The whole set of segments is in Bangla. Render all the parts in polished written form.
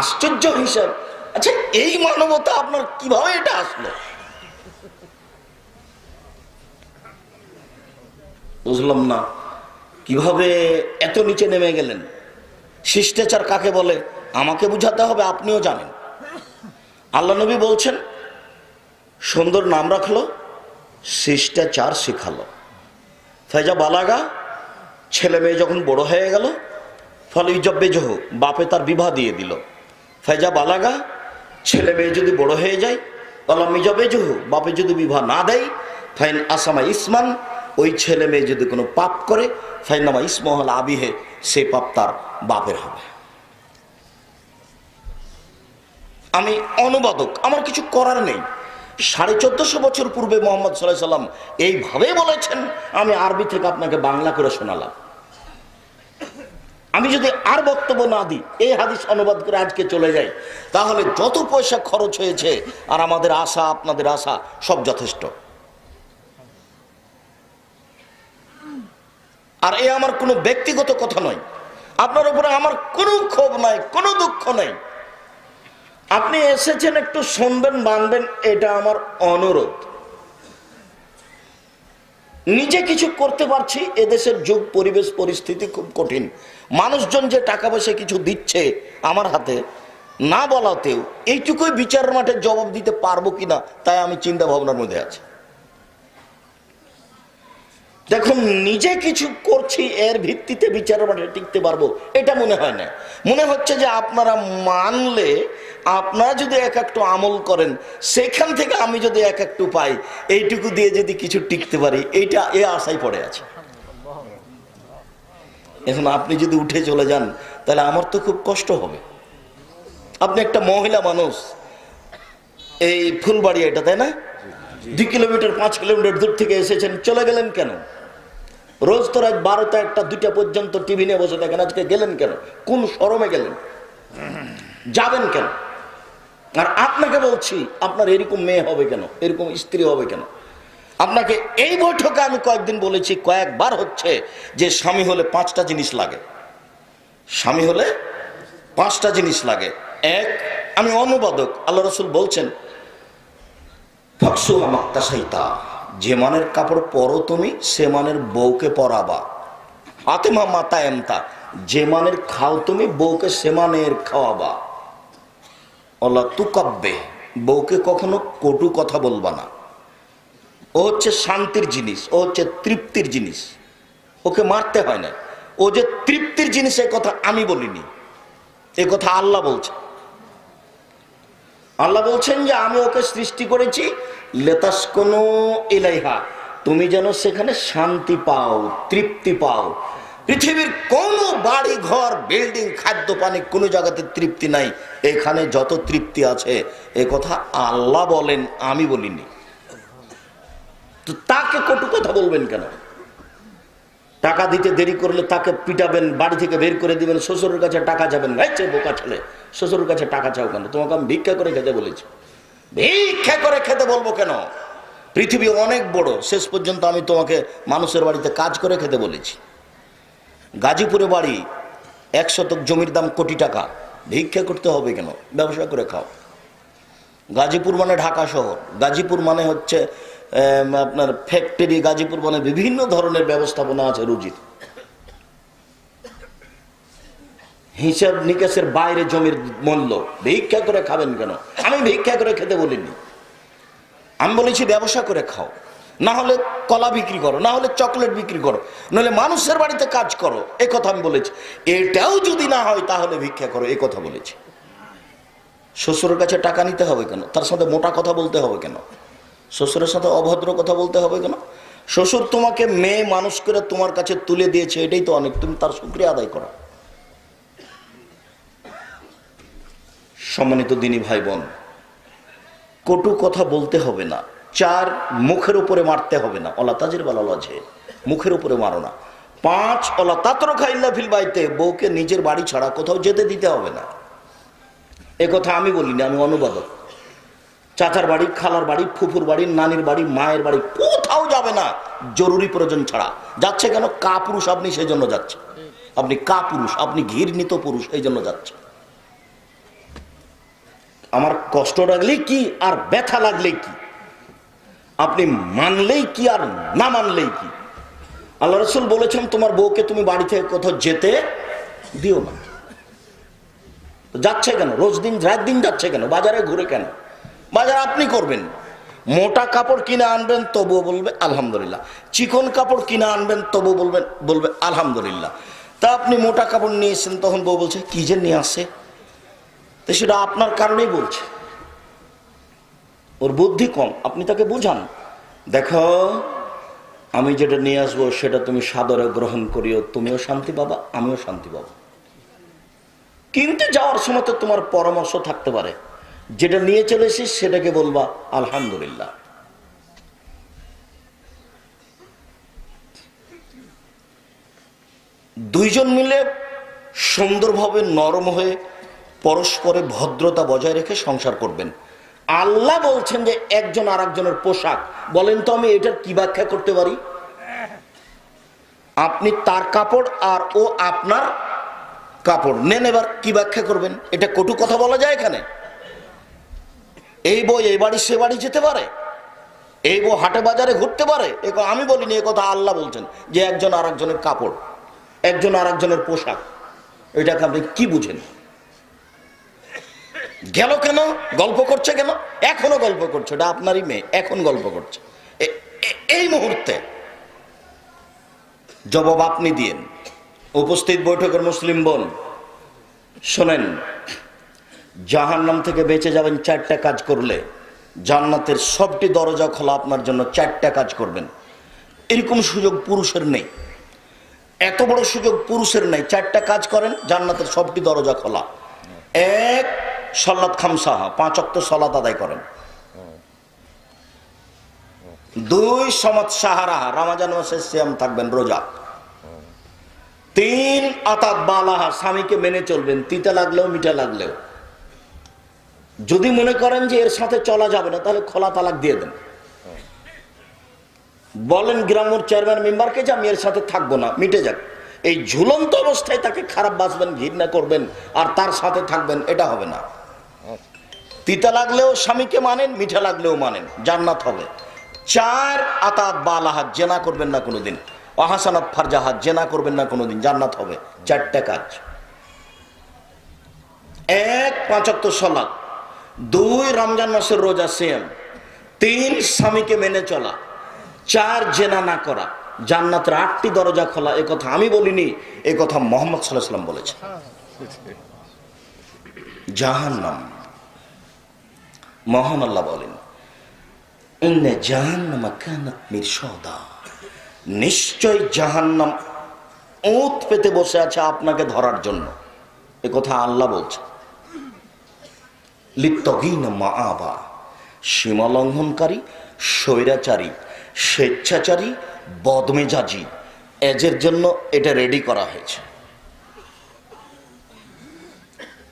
আশ্চর্য হিসাব। আচ্ছা, এই মানবতা আপনার কিভাবে এটা আসলো? বুঝলাম না কিভাবে এত নিচে নেমে গেলেন। শিষ্টাচার কাকে বলে আমাকে বুঝাতে হবে, আপনিও জানেন। আল্লাহ নবী বলছেন, সুন্দর নাম রাখলো, শিষ্টাচার শিখালো। ফাইজা বালাগা, ছেলে মেয়ে যখন বড় হয়ে গেল, ফলে ইজব্বেজহ, বাপে তার বিবাহ দিয়ে দিল। ফাইজা বালাগা, ছেলে মেয়ে যদি বড় হয়ে যায়, ইজব্বেজহ, বাপে যদি বিবাহ না দেয়, ফাইন আসামা ইসমান, ওই ছেলে মেয়ে যদি কোনো পাপ করে, ফাইনামা ইসমহল আবিহে, সেই পাপ তার বাপের হবে। আমি অনুবাদক, আমার কিছু করার নেই। 1450 বছর পূর্বে মোহাম্মদ সাল্লাল্লাহু আলাইহি সাল্লাম এইভাবে বলেছেন, আমি আরবি থেকে আপনাকে বাংলা করে শোনালাম। আমি যদি আর বক্তব্য না দিই, এই হাদিস অনুবাদ করে আজকে চলে যাই, তাহলে যত পয়সা খরচ হয়েছে আর আমাদের আশা, আপনাদের আশা, সব যথেষ্ট। আর এ আমার কোনো ব্যক্তিগত কথা নয়, আপনার উপরে আমার কোনো ক্ষোভ নাই, কোনো দুঃখ নাই। আপনি এসেছেন, একটু শুনবেন, মানবেন, এটা আমার অনুরোধ। নিজে কিছু করতে পারছি, এদেশের যুগ, পরিবেশ, পরিস্থিতি খুব কঠিন। মানুষজন যে টাকা পয়সা কিছু দিচ্ছে আমার হাতে, না বলাতেও এইটুকুই বিচারের মাঠে জবাব দিতে পারবো কিনা, তাই আমি চিন্তা ভাবনার মধ্যে আছি। দেখুন, নিজে কিছু করছি, এর ভিত্তিতে বিচারের মাঠে টিকতে পারবো এটা মনে হয় না। মনে হচ্ছে যে আপনারা মানলে, আপনারা যদি এক একটু আমল করেন, সেখান থেকে আমি যদি এক একটু পাই, এইটুকু দিয়ে যদি কিছু টিকতে পারি, এইটা এ আশায় পড়ে আছে। এখন আপনি যদি উঠে চলে যান, তাহলে আমার তো খুব কষ্ট হবে। আপনি একটা মহিলা মানুষ, এই ফুলবাড়ি এটা, তাই না? 2 কিলোমিটার 5 কিলোমিটার দূর থেকে এসেছেন, চলে গেলেন কেন? রোজ তো রাত 12টা 1টা 2টা পর্যন্ত টিভি নিয়ে বসে থাকেন, আজকে গেলেন কেন? কোন শরমে গেলেন? যাবেন কেন? আর আপনাকে বলছি, আপনার এরকম মেয়ে হবে কেন, এরকম স্ত্রী হবে কেন? আপনাকে এই বৈঠকে আমি কয়েকদিন বলেছি, কয়েকবার হচ্ছে, যে স্বামী হলে 5টা জিনিস লাগে। স্বামী হলে 5টা জিনিস লাগে। এক, আমি অনুবাদক, আল্লাহ রাসূল বলছেন, ফাকসু মাক্তাসাইতা, যে মানের কাপড় পরো তুমি, সে মানের বউকে পরাবা। আতেমা মাতা এমতা, যে মানের খাও তুমি, বউকে সে মানের খাওয়াবা। অলা তুকাব্বে, বউকে কখনো কটু কথা বলবা না। ও হচ্ছে শান্তির জিনিস, ও হচ্ছে তৃপ্তির জিনিস, ওকে মারতে হয় না। ও যে তৃপ্তির জিনিস, এ কথা আমি বলিনি, এ কথা আল্লাহ বলছেন। আল্লাহ বলছেন যে আমি ওকে সৃষ্টি করেছি লেতাসকুনু ইলাইহা, তুমি যেন সেখানে শান্তি পাও, তৃপ্তি পাও। পৃথিবীর কোনো বাড়ি ঘর, বিল্ডিং, খাদ্য পানি, কোনো জায়গাতে তৃপ্তি নাই। এখানে যত তৃপ্তি আছে, এ কথা আল্লাহ বলেন, আমি বলিনি। তো তাকে কটু কথা বলবেন কেন? টাকা দিতে দেরি করলে তাকে পিটাবেন, বাড়ি থেকে বের করে দিবেন, শ্বশুরের কাছে টাকা যাবেন। বোকা ছেলে, শ্বশুরের কাছে টাকা চাও কেন? তোমাকে আমি ভিক্ষা করে খেতে বলেছি। ভিক্ষা করে খেতে বলবো কেন? পৃথিবী অনেক বড়, শেষ পর্যন্ত আমি তোমাকে মানুষের বাড়িতে কাজ করে খেতে বলেছি। গাজীপুরে বাড়ি, 1 শতক জমির দাম কোটি টাকা, ভিক্ষা করতে হবে কেন? ব্যবসা করে খাও। গাজীপুর মানে ঢাকা শহর, গাজীপুর মানে হচ্ছে আপনার ফ্যাক্টরি, গাজীপুর মানে বিভিন্ন ধরনের ব্যবস্থাপনা আছে রুজির। হিসাব নিকাশের বাইরে জমির মূল্য। ভিক্ষা করে খাবেন কেন? আমি ভিক্ষা করে খেতে বলিনি, আমি বলেছি ব্যবসা করে খাও। না হলে কলা বিক্রি করো, না হলে চকলেট বিক্রি করো, নাহলে মানুষের বাড়িতে কাজ করো, এ কথা আমি বলেছি। এটাও যদি না হয় তাহলে ভিক্ষা করো, এ কথা বলেছি। শ্বশুরের কাছে টাকা নিতে হবে কেন? তার সাথে মোটা কথা বলতে হবে কেন? শ্বশুরের সাথে অভদ্র কথা বলতে হবে কেন? শ্বশুর তোমাকে মেয়ে মানুষ করে তোমার কাছে তুলে দিয়েছে, এটাই তো অনেক, তুমি তার শুকরিয়া আদায় করো। সম্মানিত দিনী ভাই বোন, কটু কথা বলতে হবে না। 4, মুখের উপরে মারতে হবে না। অলা তাজির বালালাজে, মুখের উপরে মারো না। 5, অলা তাতরুকা ইল্লা ফিল বাইতে, বউকে নিজের বাড়ি ছাড়া কোথাও যেতে দিতে হবে না। এ কথা আমি বলিনি, আমি অনুবাদক। চাচার বাড়ি, খালার বাড়ি, ফুফুর বাড়ি, নানির বাড়ি, মায়ের বাড়ি, কোথাও যাবে না জরুরি প্রয়োজন ছাড়া। যাচ্ছে কেন? কাপুরুষ আপনি, সেই জন্য যাচ্ছে। আপনি কাপুরুষ, আপনি ঘৃণিত পুরুষ, এই জন্য যাচ্ছে। আমার কষ্ট লাগলেই কি আর ব্যথা লাগলেই কি, আপনি মানলেই কি আর না মানলেই কি। আল্লাহ রাসূল বলেছেন তোমার বউকে তুমি বাড়ি থেকে কোথাও যেতে দিও না। যাচ্ছে কেন? রোজ দিন রাত দিন যাচ্ছে কেন? বাজারে ঘুরে কেন? বাজার আপনি করবেন। মোটা কাপড় কিনে আনবেন তবুও বলবে আলহামদুলিল্লাহ, চিকন কাপড় কিনে আনবেন তবুও বলবে আলহামদুলিল্লাহ। তা আপনি মোটা কাপড় নিয়েছেন, তখন বউ বলছে কি যে নিয়ে আসে, তো সেটা আপনার কারণেই বলছে, ওর বুদ্ধি কম। আপনি তাকে বুঝান, দেখো আমি যেটা নিয়ে আসবো সেটা তুমি সাদরে গ্রহণ করিও, তুমিও শান্তি পাবা আমিও শান্তি পাবো। কিন্তু যাওয়ার সময় তো তোমার পরামর্শ থাকতে পারে, যেটা নিয়ে চলে এসেছিস সেটাকে বলবা আলহামদুলিল্লাহ। দুইজন মিলে সুন্দরভাবে নরম হয়ে পরস্পরে ভদ্রতা বজায় রেখে সংসার করবেন। আল্লাহ বলছেন যে একজন আর একজনের পোশাক, বলেন তো আমি এটার কি ব্যাখ্যা করতে পারি? আপনি তার কাপড় আর ও আপনার কাপড় নেন, এবার কি ব্যাখ্যা করবেন? এটা কটু কথা বলা যায় এখানে? এই বউ এই বাড়ি সে বাড়ি যেতে পারে, এই বউ হাটে বাজারে ঘুরতে পারে? আমি বলিনি, এ কথা আল্লাহ বলছেন যে একজন আর একজনের কাপড়, একজন আর একজনের পোশাক। এটাকে আপনি কি বুঝেন? গেল কেন? গল্প করছে কেন? এখনো গল্প করছে, এটা আপনারই মেয়ে, এখন গল্প করছে। এই মুহূর্তে জবাব আপনি দিয়েন। উপস্থিত বৈঠকের মুসলিম বোন শোনেন, জাহান্নাম থেকে বেঁচে যাবেন চারটা কাজ করলে। জান্নাতের সবটি দরজা খোলা আপনার জন্য, চারটা কাজ করবেন। এরকম সুযোগ পুরুষের নেই, এত বড় সুযোগ পুরুষের নেই। চারটা কাজ করেন, জান্নাতের সবটি দরজা খোলা। এক, সালাত খামসাহা, 5 ওয়াক্ত সালাত আদায় করেন। 2, সমাত সাহারাহা, রমজান মাসে সিয়াম থাকবেন, রোজা। 3, আতাত বালাহা, স্বামীকে মেনে চলবেন, তিতা লাগলেও মিঠা লাগলেও। যদি মনে করেন যে এর সাথে চলা যাবে না, তাহলে খোলা তালাক দিয়ে দেন। বলেন গ্রামের চেয়ারম্যান মেম্বারকে যে আমি এর সাথে থাকবো না, মিটে যাক। এই ঝুলন্ত অবস্থায় তাকে খারাপ বাসবেন, ঘৃণা করবেন আর তার সাথে থাকবেন, এটা হবে না। তিতা লাগলেও স্বামীকে মানেন, মিঠা লাগলেও মানেন, জান্নাত হবে। 4, আতাত বালাহাত, জেনা করবেন না কোনোদিন। অহাসানাত ফারজাহাত, জেনা করবেন না কোনোদিন, জান্নাত হবে। 4টা কাজ। 1, 5 ওয়াক্ত সালাত। 2, রমজান মাসের রোজা সিয়াম। 3, স্বামীকে মেনে চলা। 4, জেনা না করা। জান্নাতের 8টি দরজা খোলা। এ কথা আমি বলিনি, এ কথা মুহাম্মদ সাল্লাল্লাহু আলাইহি ওয়াসাল্লাম বলেছেন। জাহান্নাম, মহান আল্লাহ বলেন ইন্না জাহান্নামা কানাত মিরসাদা, নিশ্চয় জাহান্নাম ওঁত পেতে বসে আছে আপনাকে ধরার জন্য। এ কথা আল্লাহ বলছে। লিত্তাগিনা মাআবা, সীমা লঙ্ঘনকারী, স্বৈরাচারী, স্বেচ্ছাচারী, বদমেজাজি, এজের জন্য এটা রেডি করা হয়েছে।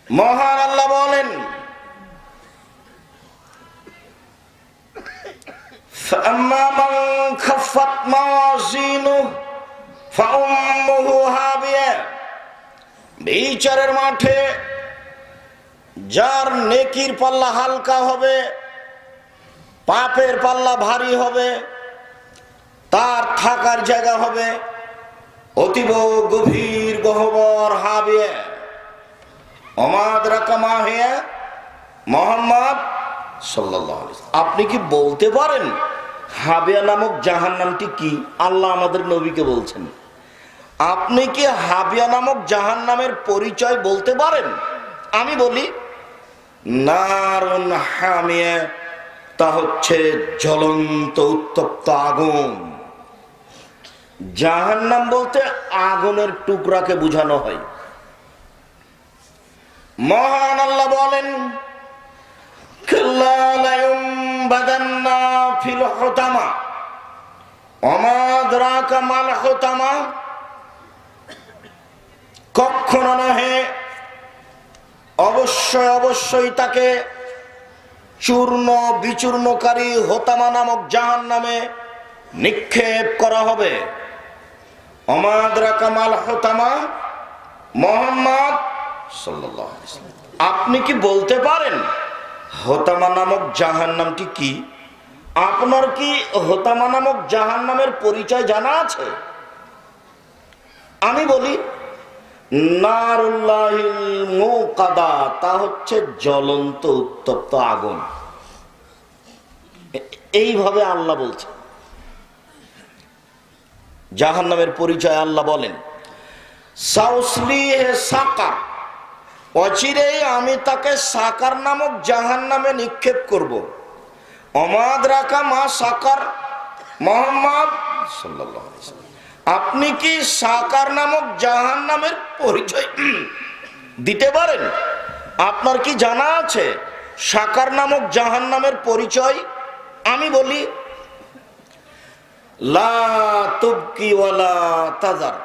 মহান আল্লাহ বলেন فأما من خفت موازينه فأمه هاوية, বিচারের মাঠে যার নেকির পাল্লা হালকা হবে, পাপের পাল্লা ভারী হবে, তার থাকার জায়গা হবে অতীব গভীর গহ্বর। হাবিয়া অমাদরাকা মা হিয়া, মুহাম্মদ সাল্লাল্লাহু আলাইহি ওয়াসাল্লাম, আপনি কি বলতে পারেন হাবিয়া নামক জাহান্নামটি কি? আল্লাহ আমাদের নবীকে বলছেন। আপনি কি হাবিয়া নামক জাহান্নামের পরিচয় বলতে পারেন? আমি বলি নারুন হামিয়া, তা হচ্ছে জ্বলন্ত উত্তপ্ত আগুন। জাহান্নাম বলতে আগুনের টুকরাকে বোঝানো হয়। মহান আল্লাহ বলেন কাল্লা লা ইউনবাদান্না ফিল হুতামা, ওমা আদরাকা মাল হুতামা, কখনো নহে, অবশ্যই অবশ্যই তাকে চূর্ণ বিচূর্ণকারী হোতামা নামক জাহান্নামে নিক্ষেপ করা হবে। ওমা আদরাকা মাল হুতামা, মুহাম্মদ সাল্লাল্লাহু আলাইহি ওয়াসাল্লাম, আপনি কি বলতে পারেন হোতামা নামক জাহান্নামটি কি? আপনার কি হোতামা নামক জাহান্নামের পরিচয় জানা আছে? আমি বলি নারুল্লাহিল মুকাদা, তা হচ্ছে জ্বলন্ত উত্তপ্ত আগুন। এইভাবে আল্লাহ বলছে। জাহান্নামের পরিচয় আল্লাহ বলেন সাউসলিহে সাকার, অচিরেই আমি তাকে সাকার নামক জাহান্নামে নিক্ষেপ করব। অমাদ রাখা মা সাকার, মুহাম্মদ সাল্লাল্লাহু আলাইহি ওয়াসাল্লাম, আপনি কি সাকার নামক জাহান্নামের পরিচয় দিতে পারেন? আপনার কি জানা আছে সাকার নামক জাহান্নামের পরিচয়? আমি বলি লা তুবকি ওয়ালা তাজার।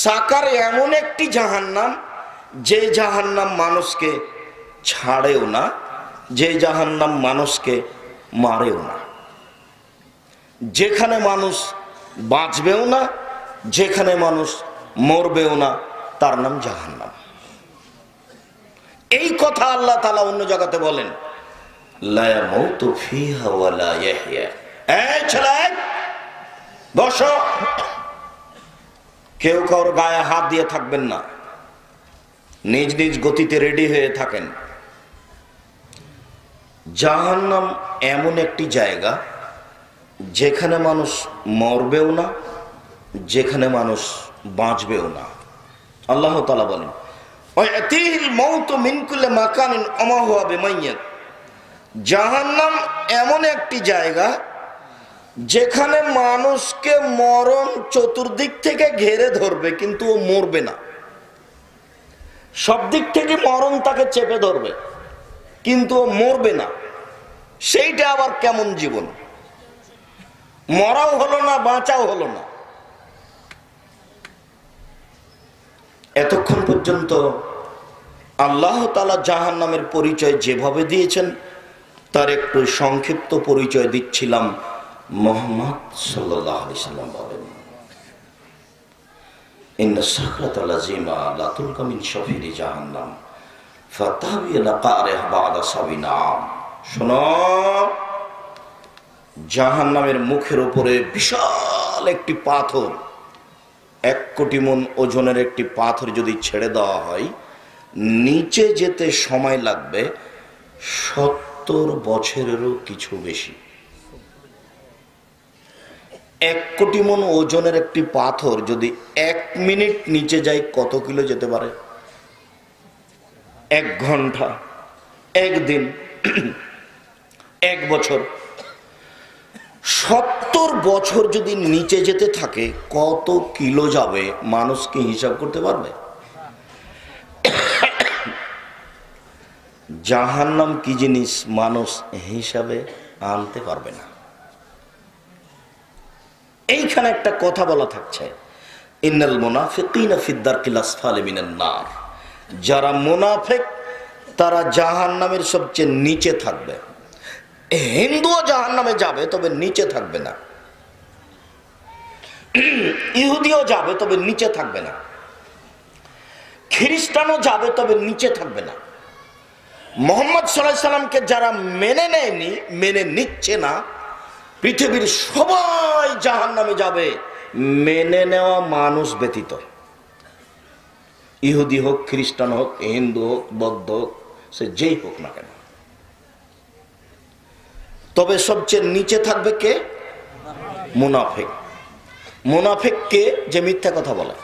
সাকার এমন একটি জাহান্নাম, যে জাহান্নাম মানুষকে ছাড়েও না, যে জাহান্নাম মানুষকে মারেও না, যেখানে মানুষ বাঁচবেও না, যেখানে মানুষ মরবেও না, তার নাম জাহান্নাম। এই কথা আল্লাহ তাআলা অন্য জায়গাতে বলেন লা ইয়ামুতু ফিহা ওয়া লা ইয়াহইয়া। এই ছেলে বসো, কেউ কারোর গায়ে হাত দিয়ে থাকবেন না, নিজ নিজ গতিতে রেডি হয়ে থাকেন। জাহান্নাম এমন একটি জায়গা যেখানে মানুষ মরবেও না, যেখানে মানুষ বাঁচবেও না। আল্লাহ তাআলা বলেন ওয়াতিল মাউতু মিন কুল্লি মাকানিন ওমা হুয়া বিমাইয়্যিত। জাহান্নাম এমন একটি জায়গা যেখানে মানুষকে মরণ চতুর্দিক থেকে ঘেরে ধরবে, কিন্তু ও মরবে না। সব দিক থেকে মরণ তাকে চেপে ধরবে, কিন্তু ও মরবে না। সেইটা আবার কেমন জীবন? মরাও হলো না, বাঁচাও হলো না। এতক্ষণ পর্যন্ত আল্লাহ তাআলা জাহান্নামের পরিচয় যেভাবে দিয়েছেন তার একটু সংক্ষিপ্ত পরিচয় দিচ্ছিলাম। মুহাম্মদ সাল্লাল্লাহু আলাইহি সাল্লাম বলেন ইন্না সাকরাতাল আযীমা লা তুলকা মিন শাফিরি জাহান্নাম ফাতাবি লাকারিহ বা'দা সাবিনা। শোনো, জাহান্নামের মুখের উপরে বিশাল একটি পাথর, 1 কোটি মণ ওজনের একটি পাথর যদি ছেড়ে দেওয়া হয়, নিচে যেতে সময় লাগবে 70 বছরেরও কিছু বেশি। 1 কোটি মণ ওজনের একটি পাথর যদি 1 মিনিট নিচে যায়, কত কিলো যেতে পারে? 1 ঘন্টা, 1 দিন, 1 বছর। 70 বছর যদি নিচে যেতে থাকে, কত কিলো যাবে মানুষ কি হিসাব করতে পারবে? জাহান্নাম কি জিনিস মানুষ হিসাবে আনতে পারবে না। এইখানে একটা কথা বলা থাকছে ইন্নাল মুনাফিকিনা ফিদ দারকিল আসফালি মিনান নার। যারা মুনাফিক তারা জাহান্নামের সবচেয়ে নিচে থাকবে। হিন্দুও জাহান্নামে যাবে, তবে নিচে থাকবে না। ইহুদিও যাবে, তবে নিচে থাকবে না। খ্রিস্টানও যাবে, তবে নিচে থাকবে না। মুহাম্মদ সাল্লাল্লাহু আলাইহি সাল্লামকে যারা মেনে নেয়নি, মেনে নিচ্ছে না, পৃথিবীর সবাই জাহান্নামে যাবে, মেনে নেওয়া মানুষ ব্যতীত। ইহুদি হোক, খ্রিস্টান হোক, হিন্দু হোক, বৌদ্ধ হোক, সে যেই হোক না কেন। তবে সবচেয়ে নিচে থাকবে কে? মুনাফিক। মুনাফিক কে? যে মিথ্যা কথা বলে।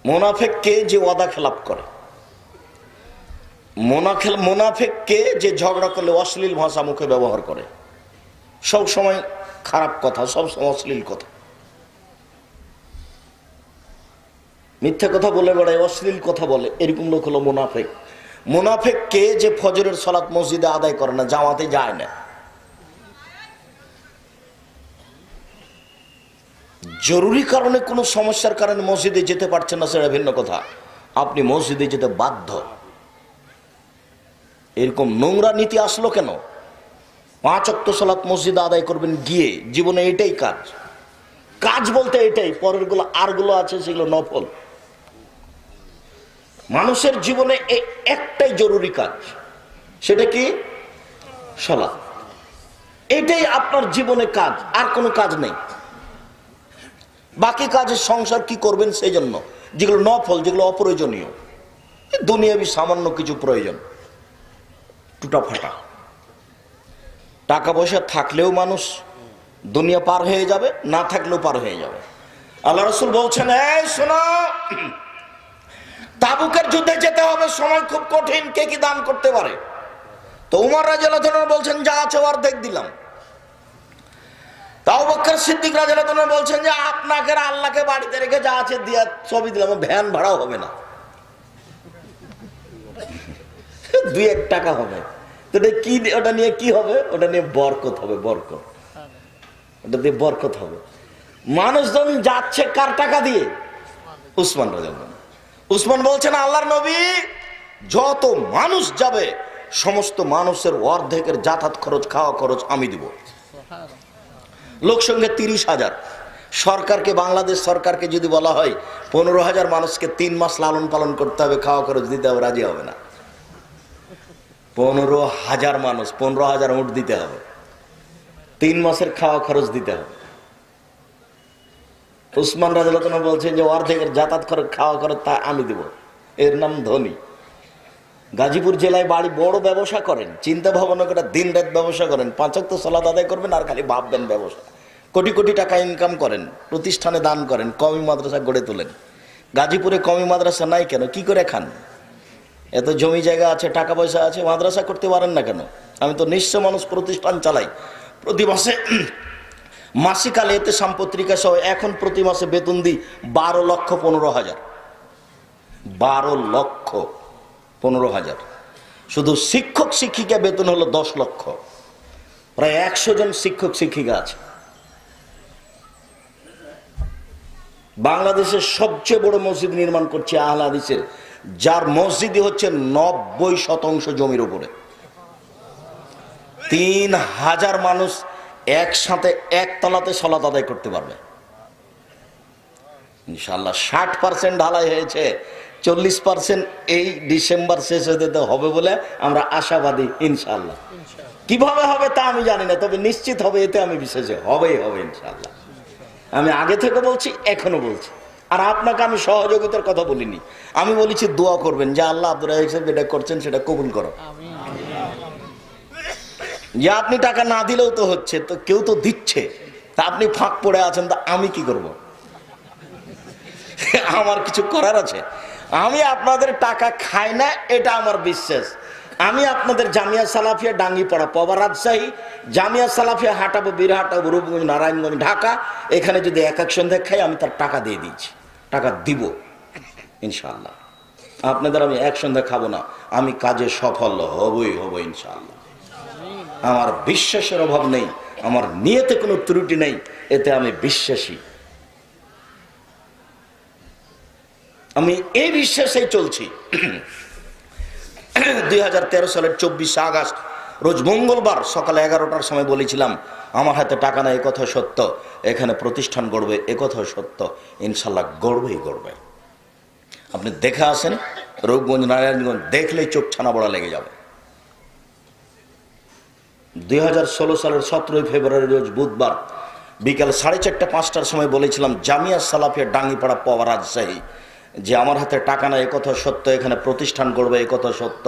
মুনাফিক কে? যে ওয়াদা খেলাপ করে। মুনাফিক কে? যে ঝগড়া করলে অশ্লীল ভাষা মুখে ব্যবহার করে, সব সময় খারাপ কথা, সব সময় অশ্লীল কথা, মিথ্যা কথা বলে বেড়ায়, অশ্লীল কথা বলে, এরকম লোক হলো মুনাফিক। মুনাফিক কে? যে ফজরের সালাত মসজিদে আদায় করে না, জামাতে যায় না। জরুরি কারণে কোনো সমস্যার কারণে মসজিদে যেতে পারছেন না, সেটা ভিন্ন কথা। আপনি মসজিদে যেতে বাধ্য। এরকম নোংরা নীতি আসলো কেন? 5 ওয়াক্ত সালাত মসজিদে আদায় করবেন গিয়ে, জীবনে এটাই কাজ। কাজ বলতে এটাই, পরের গুলো আরগুলো আছে সেগুলো নফল। মানুষের জীবনে একটাই জরুরি কাজ, সেটা কি? সালাত। এটাই আপনার জীবনে কাজ, আর কোনো কাজ নেই। বাকি কাজের সংসার কি করবেন সেই জন্য, যেগুলো নফল, যেগুলো অপ্রয়োজনীয়, দুনিয়াবি সামান্য কিছু প্রয়োজন, টুটা ফাটা। টাকা পয়সা থাকলেও মানুষ দুনিয়া পার হয়ে যাবে, না থাকলেও পার হয়ে যাবে। আল্লাহ রাসূল বলছেন, এই শোনো, তাবুকের যুদ্ধে যেতে হবে, সময় খুব কঠিন, কে কি দান করতে পারে? তো উমর রাদিয়াল্লাহু আনহু বলছেন, যা আছে অর্ধেক দিলাম। আবু বকর সিদ্দিক রাদিয়াল্লাহু আনহু বলছেন যে আপনাকে আল্লাহকে বাড়িতে রেখে যা আছে দিয়া সবই দিলাম, ভ্যান ভাড়াও হবে না, 2-1 টাকা হবে। তো কি, ওটা নিয়ে কি হবে? ওটা নিয়ে বরকত হবে, বরকত, ওটা দিয়ে বরকত হবে। মানুষজন যাচ্ছে কার টাকা দিয়ে? উসমান রাদিয়াল্লাহু আনহু। উসমান বলছেন, আল্লাহর নবী, যত মানুষ যাবে সমস্ত মানুষের অর্ধেকের যাতায়াত খরচ, খাওয়া খরচ আমি দিব। লোক সঙ্গে 30,000। সরকারকে, বাংলাদেশ সরকারকে যদি বলা হয় 15,000 মানুষকে 3 মাস লালন পালন করতে হবে, খাওয়া খরচ দিতে হবে, রাজি হবে না। 15,000 মানুষ, 15,000 উট দিতে হবে, 3 মাসের খাওয়া খরচ দিতে হবে। উসমান রাদিয়াল্লাহু আনহু বলছেন যে অর্ধেকের যাতায়াত খরচ, খাওয়া খরচ তা আমি দেব। এর নাম ধনী। গাজীপুর জেলায় বাড়ি, বড় ব্যবসা করেন, চিন্তা ভাবনা করে দিন রাত ব্যবসা করেন, 5 ওয়াক্ত সালাত আদায় করবেন আর খালি ভাববেন ব্যবসা। কোটি কোটি টাকা ইনকাম করেন, প্রতিষ্ঠানে দান করেন, কওমি মাদ্রাসা গড়ে তোলেন। গাজীপুরে কওমি মাদ্রাসা নাই কেন? কি করে খান? এত জমি জায়গা আছে, টাকা পয়সা আছে, মাদ্রাসা করতে পারেন না কেন? আমি তো নিঃস্ব মানুষ, প্রতিষ্ঠান চালাই, প্রতি মাসে মাসিক আল এতেসাম পত্রিকা সহ এখন প্রতি মাসে বেতন দিই 12,15,000। 12,15,000। শুধু শিক্ষক শিক্ষিকা বেতন হলো 10 লক্ষ। প্রায় 100 জন শিক্ষক শিক্ষিকা আছে। বাংলাদেশের সবচেয়ে বড় মসজিদ নির্মাণ করছে আহলে হাদিসের, যার মসজিদই হচ্ছে 90% জমির উপরে। 3,000 মানুষ একসাথে একতলাতে সালাত আদায় করতে পারবে ইনশাআল্লাহ। 60% ঢালাই হয়েছে, 40% এই ডিসেম্বর শেষ হতে হবে বলে আমরা আশাবাদী ইনশাআল্লাহ। কিভাবে হবে তা আমি জানি না, তবে নিশ্চিত হবে, এতে আমি বিশ্বাসী, হবেই হবে ইনশাআল্লাহ। আমি আগে থেকে বলছি, এখনো বলছি। আর আপনাকে আমি সহযোগিতার কথা বলিনি, আমি বলেছি দোয়া করবেন যে আল্লাহ আব্দুর রাজ্জাক সাহেব যেটা করছেন সেটা কবুল করো। যে আপনি টাকা না দিলেও তো হচ্ছে, তো কেউ তো দিচ্ছে, তা আপনি ফাঁক পড়ে আছেন, তা আমি কি করব? আমার কিছু করার আছে? আমি আপনাদের টাকা খাই না, এটা আমার বিশ্বাস। আমি আপনাদের জামিয়া সালাফিয়া ডাঙ্গিপাড়া, পবা, রাজশাহী, জামিয়া সালাফিয়া হাঁটাবো, বীরহাটাবো, রূপগঞ্জ, নারায়ণগঞ্জ, ঢাকা, এখানে যদি এক সন্ধ্যা খাই আমি তার টাকা দিয়ে দিচ্ছি, টাকা দিব ইনশাআল্লাহ। আপনাদের আমি এক সন্ধ্যা খাবো না, আমি কাজে সফল হবই হব ইনশাআল্লাহ। আমার বিশ্বাসের অভাব নেই, আমার নিয়তে কোনো ত্রুটি নেই, এতে আমি বিশ্বাসী। আমি এই বিশ্বাসেই চলছি। 2013 সালের 24 আগস্ট রোজ মঙ্গলবার সকালে 11টার সময় বলেছিলাম, আমার হাতে টাকা নাই, একথা সত্য, এখানে প্রতিষ্ঠান গড়বে, একথা সত্য, ইনশাল্লাহ গড়বেই গড়বে। আপনি দেখে আসেন, রূপগঞ্জ, নারায়ণগঞ্জ, দেখলেই চোখ ছানা বড়া লেগে যাবে। 2016 সালের 17 ফেব্রুয়ারি রোজ বুধবার বিকাল 4:30-5টার সময় বলেছিলাম জামিয়া সালাফিয়া ডাঙ্গিপাড়া, পবা, রাজশাহী, যে আমার হাতে টাকা নাই, একথা সত্য, এখানে প্রতিষ্ঠান গড়বে, একথা সত্য,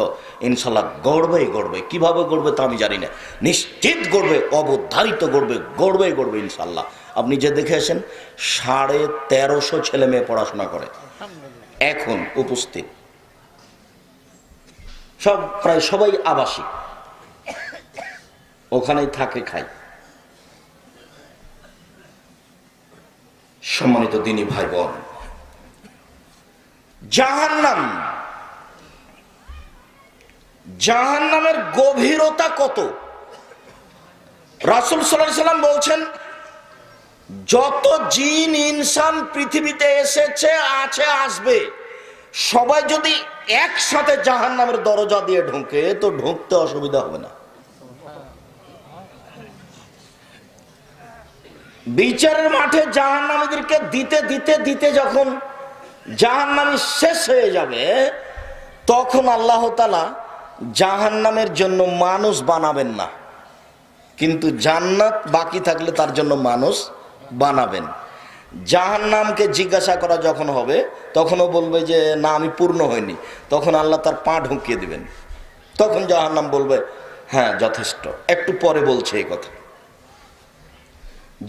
ইনশাল্লাহ গড়বেই গড়বে। কিভাবে গড়বে তা আমি জানি না, নিশ্চিত গড়বে, অবধারিত গড়বে, গড়বেই গড়বে ইনশাল্লাহ। আপনি যে দেখে আসেন 1350 ছেলে মেয়ে পড়াশোনা করে এখন উপস্থিত, সব প্রায় সবাই আবাসিক, ওখানেই থাকে, খায়। সম্মানিত দিনী ভাই বোন, জাহান্নামের গভীরতা কত? রাসূল সাল্লাল্লাহু আলাইহি ওয়াসাল্লাম বলছেন, যত জিন ইনসান পৃথিবীতে এসেছে, আছে, আসবে, সবাই যদি একসাথে জাহান্নামের দরজা দিয়ে ঢোকে তো ঢুকতে অসুবিধা হবে না। বিচারের মাঠে জাহান্নামীদেরকে দিতে দিতে দিতে যখন জাহান্নামী শেষ হয়ে যাবে, তখন আল্লাহ তাআলা জাহান্নামের জন্য মানুষ বানাবেন না, কিন্তু জান্নাত বাকি থাকলে তার জন্য মানুষ বানাবেন। জাহান্নামকে জিজ্ঞাসা করা যখন হবে তখনও বলবে যে না, আমি পূর্ণ হইনি। তখন আল্লাহ তার পা ঢুকিয়ে দিবেন, তখন জাহান্নাম বলবে হ্যাঁ যথেষ্ট। একটু পরে বলছে এই কথা।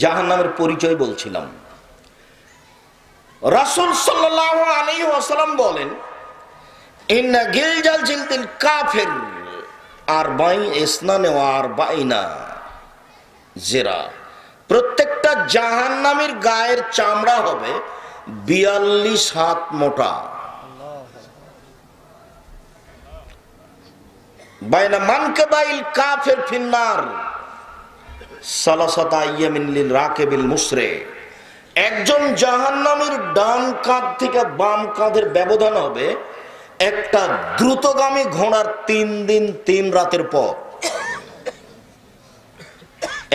জাহান্নামের পরিচয় বলছিলাম। রাসূল সাল্লাল্লাহু আলাইহি ওয়াসাল্লাম বলেন, ইন্না গিলজাল জিলদিল কাফির আরবাঈন ইসনান ওয়া আরবাঈনা জিরা। প্রত্যেকটা জাহান্নামীর গায়ের চামড়া হবে 42 হাত মোটা। বাইনা মানকাবাইল কাফির ফিন্নার সালাসাতা আইয়ামিন লিল রাকিবিল মুসরে। একজন জাহান্নামীর ডান কাঁধ থেকে বাম কাঁধের ব্যবধান হবে একটা দ্রুতগামী ঘোড়ার 3 দিন 3 রাতের পথ।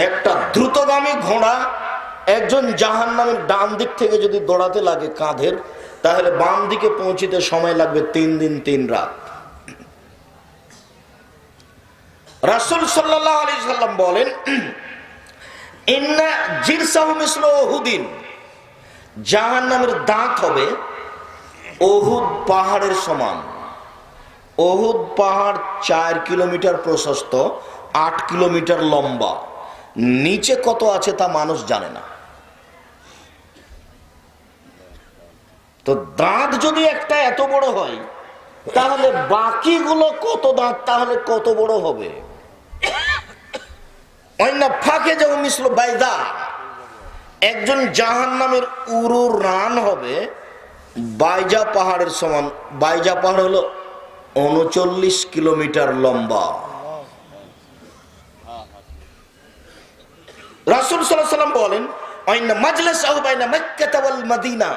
একটা দ্রুতগামী ঘোড়া একজন জাহান্নামীর ডান দিক থেকে যদি দৌড়াতে লাগে কাঁধের, তাহলে বাম দিকে পৌঁছিতে সময় লাগবে 3 দিন 3 রাত। রাসূল সাল্লাল্লাহু আলাইহি সাল্লাম বলেন, ইন্না জিরসাহু মিসলু উহুদিন। জাহান্নামের দাঁত হবে উহুদ পাহাড়ের সমান। উহুদ পাহাড় 4 কিলোমিটার প্রশস্ত, 8 কিলোমিটার লম্বা। নিচে কত আছে তা মানুষ জানে না। তো দাঁত যদি একটা এত বড় হয়, তাহলে বাকিগুলো কত দাঁত, তাহলে কত বড় হবে? ফাঁকে যেমন মিসল বাইদা। একজন জাহান্নামের উরু রান হবে বাইজা পাহাড়ের সমান। বাইজা পাহাড় হলো 39 কিলোমিটার লম্বা। রাসূল সাল্লাল্লাহু আলাইহি ওয়াসাল্লাম বলেন, আইনা মাজলিসুহু বাইনা মক্কা ওয়াল মদিনা।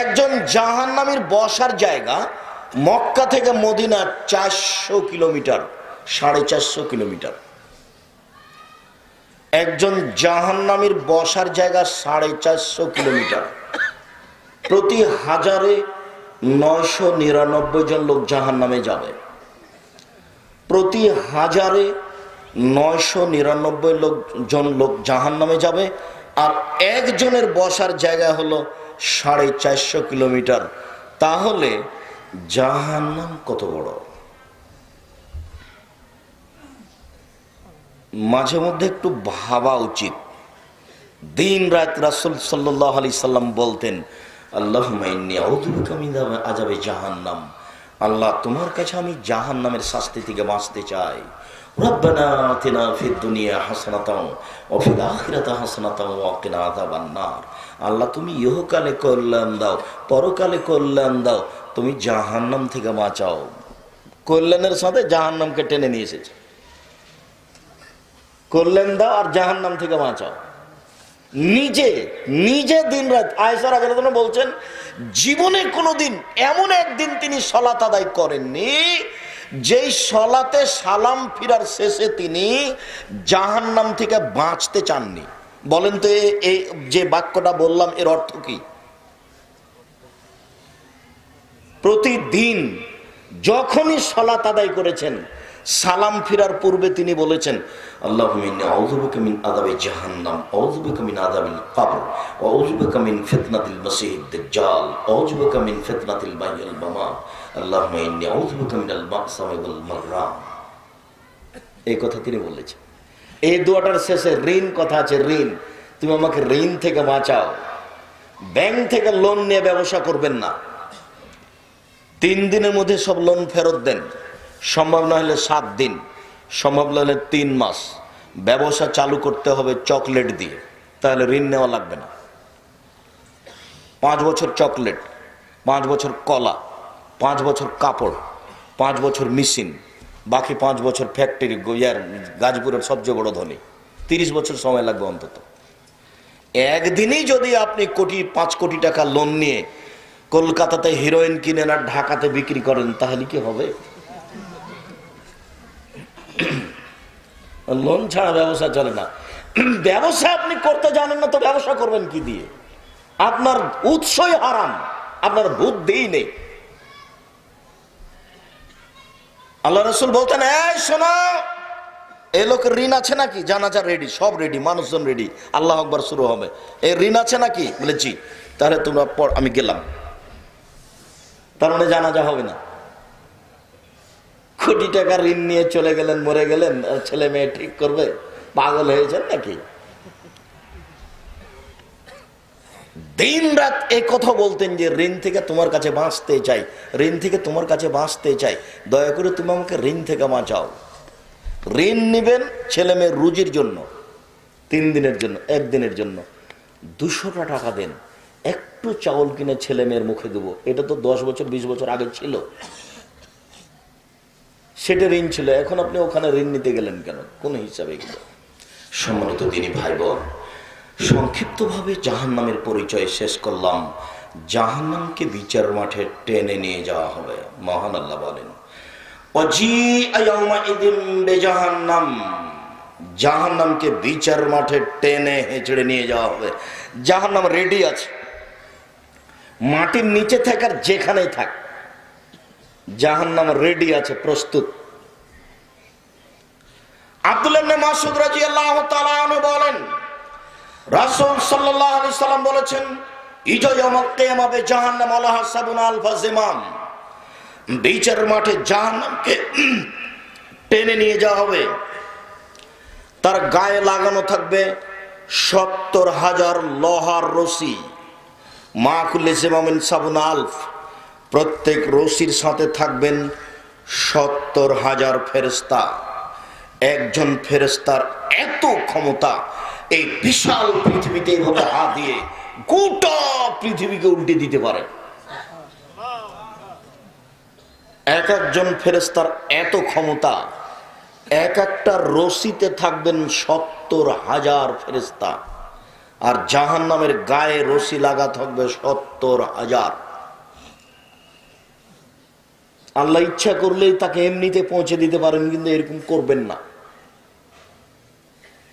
একজন জাহান্নামীর বসার জায়গা মক্কা থেকে মদিনা 400 কিলোমিটার, 450 কিলোমিটার। একজন জাহান্নামীর বসার জায়গা 450 কিলোমিটার। প্রতি 1000-এ 999 জন লোক জাহান্নামে যাবে। প্রতি 1000-এ 999 জন লোক জাহান্নামে যাবে। আর একজনের বসার জায়গা হলো 450 কিলোমিটার। তাহলে জাহান্নাম কত বড়? মাঝে মধ্যে একটু ভাবা উচিত। দিন রাত রাসূল সাল্লাল্লাহু আলাইহি সাল্লাম বলতেন, আল্লাহুম্মা ইন্নী আউযু বিকা মিন আযাবি জাহান্নাম। আল্লাহ, তোমার কাছে আমি জাহান্নামের শাস্তি থেকে বাঁচতে চাই। রব্বানা আতিনা ফিদ দুনিয়া হাসানাতাও ওয়া ফিল আখিরাতি হাসানাতাও ওয়া কিনা আযাবান নার। আল্লাহ, তুমি ইহকালে কল্যাণ দাও, পরকালে কল্যাণ দাও, তুমি জাহান্নাম থেকে বাঁচাও। কল্যাণের সাথে জাহান্নামকে টেনে নিয়ে এসেছে। কল্যাণ দাও আর জাহান্নাম থেকে বাঁচাও। নিজে দিন রাত। আয়েশা রাদিয়াল্লাহু আনহা বলছেন, জীবনে কোনোদিন এমন একদিন তিনি সালাত আদায় করেননি যেই সালাতে সালাম ফিরার শেষে তিনি জাহান্নাম থেকে বাঁচতে চাননি। বলেন তো এই যে বাক্যটা বললাম এর অর্থ কি? প্রতিদিন যখনই সালাত আদায় করেছেন, সালাম ফিরার পূর্বে তিনি বলেছেন, আল্লাহুম্মা ইন্নী আউযু বিকা মিন আযাবি জাহান্নাম, আউযু বিকা মিন আযাবিল কবর, ওয়া আউযু বিকা মিন ফিতনাতিল মাসীহিদ দাজ্জাল, আউযু বিকা মিন ফিতনাতিল মাহইয়াল মামাত, আল্লাহুম্মা ইন্নী আউযু বিকা মিনাল মাকসামি ওয়াল মাগরাম। এই কথা তিনি বলেছেন। এই দোয়াটার শেষে ঋণ কথা আছে। ঋণ, তুমি আমাকে ঋণ থেকে বাঁচাও। ব্যাংক থেকে লোন নিয়ে ব্যবসা করবেন না। 3 দিনের মধ্যে সব লোন ফেরত দেন। সম্ভব না হলে 7 দিন, সম্ভব না হলে 3 মাস। ব্যবসা চালু করতে হবে চকলেট দিয়ে, তাহলে ঋণ নেওয়া লাগবে না। 5 বছর চকলেট, 5 বছর কলা, 5 বছর কাপড়, 5 বছর মেশিন, বাকি 5 বছর ফ্যাক্টরি। গাজীপুরের সবচেয়ে বড় ধনী, 30 বছর সময় লাগবে অন্তত। একদিনই যদি আপনি 5 কোটি টাকা লোন নিয়ে কলকাতাতে হিরোইন কিনেন আর ঢাকাতে বিক্রি করেন, তাহলে কি হবে? লোন ছাড়া ব্যবসা চলে না। ব্যবসা আপনি করতে জানেন না তো ব্যবসা করবেন কি দিয়ে? আপনার উৎসই হারাম, আপনার বুদ্ধিই নেই। আল্লাহ রাসূল বলতেন, এই শোনো, এ লোকের ঋণ আছে নাকি? জানাজা রেডি, সব রেডি, মানুষজন রেডি, আল্লাহ আকবার শুরু হবে। এই ঋণ আছে নাকি? বলে জি। তাহলে তোমরা আমি গেলাম। তার মানে জানাজা হবে না। কোটি টাকা ঋণ নিয়ে চলে গেলেন, মরে গেলেন, আর ছেলে মেয়ে ঠিক করবে? পাগল হয়েছেন নাকি? দিন রাত এই কথা বলতেন যে ঋণ থেকে তোমার কাছে বাঁচতে চাই, ঋণ থেকে তোমার কাছে বাঁচতে চাই, দয়া করে তুমি আমাকে ঋণ থেকে বাঁচাও। ঋণ নিবেন ছেলে মেয়ের রুজির জন্য, 3 দিনের জন্য, 1 দিনের জন্য 200টা টাকা দেন, একটু চাউল কিনে ছেলে মেয়ের মুখে দেবো। এটা তো 10 বছর 20 বছর আগে ছিল, সেটা ঋণ ছিল। এখন আপনি ওখানে ঋণ নিতে গেলেন কেন? কোন হিসাবে গেল? সম্মানিত দিনী ভাই বোন, সংক্ষিপ্তভাবে জাহান্নামের পরিচয় শেষ করলাম। জাহান্নামকে বিচার মাঠে টেনে নিয়ে যাওয়া হবে। মহান আল্লাহ বলেন, জাহান্নাম, জাহান্নামকে বিচার মাঠে টেনে হেঁচড়ে নিয়ে যাওয়া হবে। জাহান্নাম রেডি আছে, মাটির নিচে থাক আর যেখানেই থাক, জাহান্নাম রেডি আছে, প্রস্তুত। আব্দুল্লাহ ইবনে মাসউদ রাদিয়াল্লাহু তাআলা আনহু বলেন, রাসূল সাল্লাল্লাহু আলাইহি সাল্লাম বলেছেন, ইজা ইয়াউমুল কিয়ামা বে জাহান্নাম আলাহা সাবুনা আলফা জিমাম, বিচার মাঠে জাহান্নামকে টেনে নিয়ে যাওয়া হবে। তার গায়ে লাগানো থাকবে 70,000 লোহার রশি। মা কুল্লি জিমামিন সাবুনা আলফ, প্রত্যেক রশির সাথে থাকবেন 70,000 ফেরেশতা। একজন ফেরেশতার এত ক্ষমতা, এই বিশাল পৃথিবীতে এইভাবে হাত দিয়ে গোটা পৃথিবীকে উল্টে দিতে পারে। এক একজন ফেরেশতার এত ক্ষমতা, এক একটা রশিতে থাকবেন 70,000 ফেরেশতা, আর জাহান্নামের গায়ে রশি লাগা থাকবে 70,000। আল্লাহ ইচ্ছা করলেই তাকে এমনিতে পৌঁছে দিতে পারেন, কিন্তু এরকম করবেন না।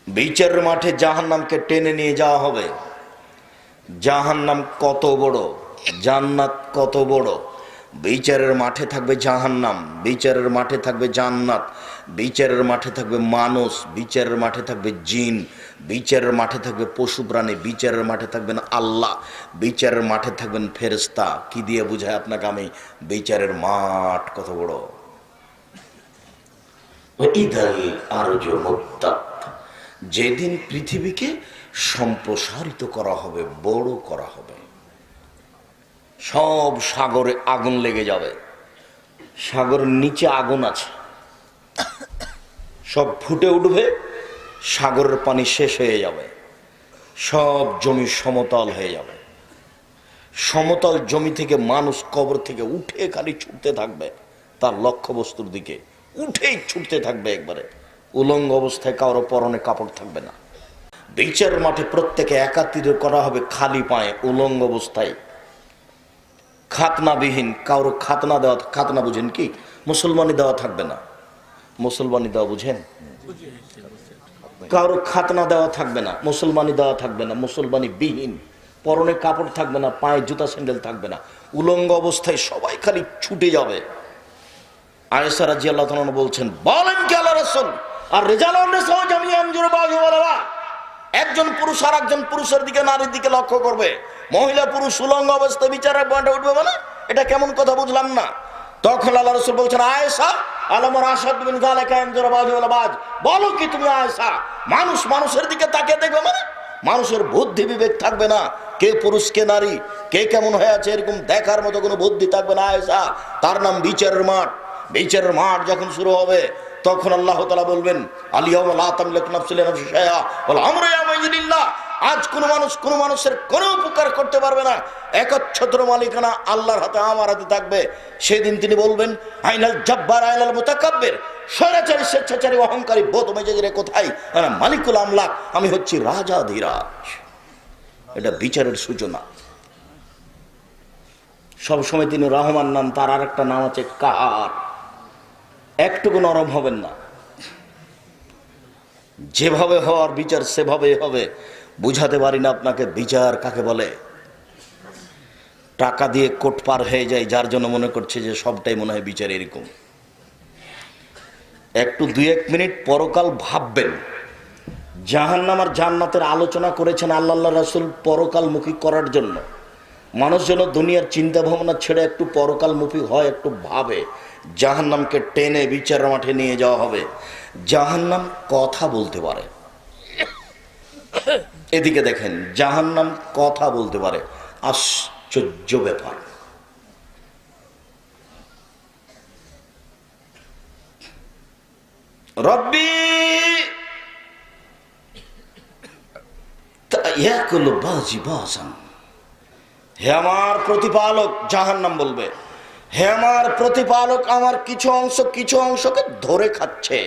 বিচারের মাঠে জাহান্নামকে টেনে নিয়ে যাওয়া হবে। জাহান্নাম কত বড়, জান্নাত কত বড়। বিচারের মাঠে থাকবে জাহান্নাম, বিচারের মাঠে থাকবে জান্নাত, বিচারের মাঠে থাকবে মানুষ, বিচারের মাঠে থাকবে জিন, বিচারের মাঠে থাকবে পশু প্রাণী, বিচারের মাঠে থাকবেন আল্লাহ, বিচারের মাঠে থাকবেন ফেরেশতা। কি দিয়ে বুঝায় আপনাকে আমি বিচারের মাঠ কত বড়। যেদিন পৃথিবীকে সম্প্রসারিত করা হবে, বড় করা হবে, সব সাগরে আগুন লেগে যাবে। সাগরের নিচে আগুন আছে, সব ফুটে উঠবে, সাগরের পানি শেষ হয়ে যাবে, সব জমি সমতল হয়ে যাবে। সমতল জমি থেকে মানুষ কবর থেকে উঠে খালি ছুটতে থাকবে তার লক্ষ্যবস্তুর দিকে, উঠেই ছুটতে থাকবে একবারে, উলঙ্গ অবস্থায়, কারো পরনে কাপড় থাকবে না। বিচার মাঠে প্রত্যেকে একাত্রিত করা হবে খালি পায়ে, উলঙ্গ অবস্থায়, খাতনাবিহীন, কারো খাতনা দেওয়া, খাতনা বুঝেন কি? মুসলমানি দেওয়া থাকবে না। মুসলমানি দেওয়া বুঝেন? কারো খাতনা দেওয়া থাকবে না, মুসলমানি দেওয়া থাকবে না, মুসলমানি বিহীন, পরনে কাপড় থাকবে না, পায়ে জুতা স্যান্ডেল থাকবে না, উলঙ্গ অবস্থায় সবাই খালি ছুটে যাবে। আয়েশা রাদিয়াল্লাহু তাআলা বলছেন, বলেন কি আল্লাহর রাসূল, আর রিজালুন নিসাউ জামিআন জুরবাহু ওয়ালা, একজন পুরুষ আর একজন পুরুষের দিকে, নারীর দিকে লক্ষ্য করবে। মহিলা পুরুষ উলঙ্গ অবস্থায় বিচারের পয়েন্টে উঠবে, মানে এটা কেমন কথা? বুঝলাম না। তখন আল্লাহ রাসূল বলছেন, আয়েশা আলামর আসাদ বিন যালিকা ইয়ানজুরবাহু ওয়ালা বাজ, বলো কি তুমি আয়েশা, মানুষ মানুষের দিকে তাকিয়ে দেখবে, মানে মানুষের বুদ্ধি বিবেক থাকবে না, কে পুরুষ কে নারী, কে কেমন হয়ে আছে এরকম দেখার মতো কোনো বুদ্ধি থাকবে না আয়েশা। তার নাম বিচারের মাঠ। বিচারের মাঠ যখন শুরু হবে, তখন আল্লাহ তাআলা বলবেন, আলিয়াউমা লা তামলিকু নাফসুন লিনাফসিন শাইআ ওয়াল আমরু ইয়াওমাইযিন লিল্লাহ। আজ কোন মানুষ কোন মানুষের কোনো উপকার করতে পারবে না, একচ্ছত্র মালিকানা আল্লাহর হাতে, আমার হাতে থাকবে। সেদিন তিনি বলবেন, আইনাল জাব্বার আইনাল মুতাকাব্বির, স্বৈরাচারী, স্বেচ্ছাচারী, অহংকারী, বদমেজাজিরে কোথায়? আনা মালিকুল আমলাক, আমি হচ্ছি রাজাধিরাজ। এটা বিচারের সূচনা। সবসময় তিনি রহমান নাম, তার আর একটা নাম আছে কাহার। একটুকু নরম হবেন না, যেভাবে হওয়ার বিচার সেভাবে হবে। বুঝাতে পারি না আপনাকে বিচার কাকে বলে। টাকা দিয়ে কোট পার হয়ে যায়, যার জন্য মনে করছে যে সবটাই মনে হয় বিচার এরকম। একটু 2-1 মিনিট পরকাল ভাববেন। জাহান্নাম আর জান্নাতের আলোচনা করেছেন আল্লাহ রাসূল পরকালমুখী করার জন্য। মানুষ যেন দুনিয়ার চিন্তা ভাবনা ছেড়ে একটু পরকালমুখী হয়, একটু ভাবে। জাহান্নামকে টেনে বিচার মাঠে নিয়ে যাওয়া হবে। জাহান্নাম কথা বলতে পারে, এদিকে দেখেন, জাহান্নাম কথা বলতে পারে, আশ্চর্য ব্যাপার। রব্বি ইয়াকুলু বাজি বাজান, হে আমার প্রতিপালক, জাহান্নাম বলবে, হে আমার প্রতিপালক, আমার কিছু অংশকে ধরে খাচ্ছে।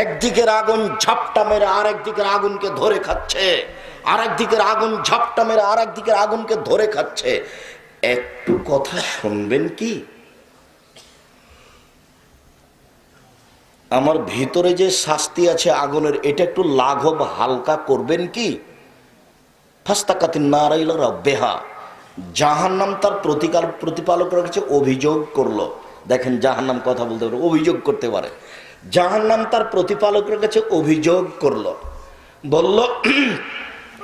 একদিকের আগুন ঝাপটা মেরে আরেক দিকের আগুনকে ধরে খাচ্ছে, আরেক দিকের আগুন ঝাপটা মেরে আরেক দিকের আগুনকে ধরে খাচ্ছে। একটু কথা শুনবেন কি? আমার ভিতরে যে শাস্তি আছে আগুনের, এটা একটু লাঘব হালকা করবেন কি? ফাস্তাকাতিন নারাইল রাব্বিহা, জাহান্নাম তার প্রতিপালকের কাছে অভিযোগ করলো। দেখেন, জাহান্নাম কথা বলতে পারে, অভিযোগ করতে পারে। জাহান্নাম তার প্রতিপালকের কাছে অভিযোগ করলো, বলল,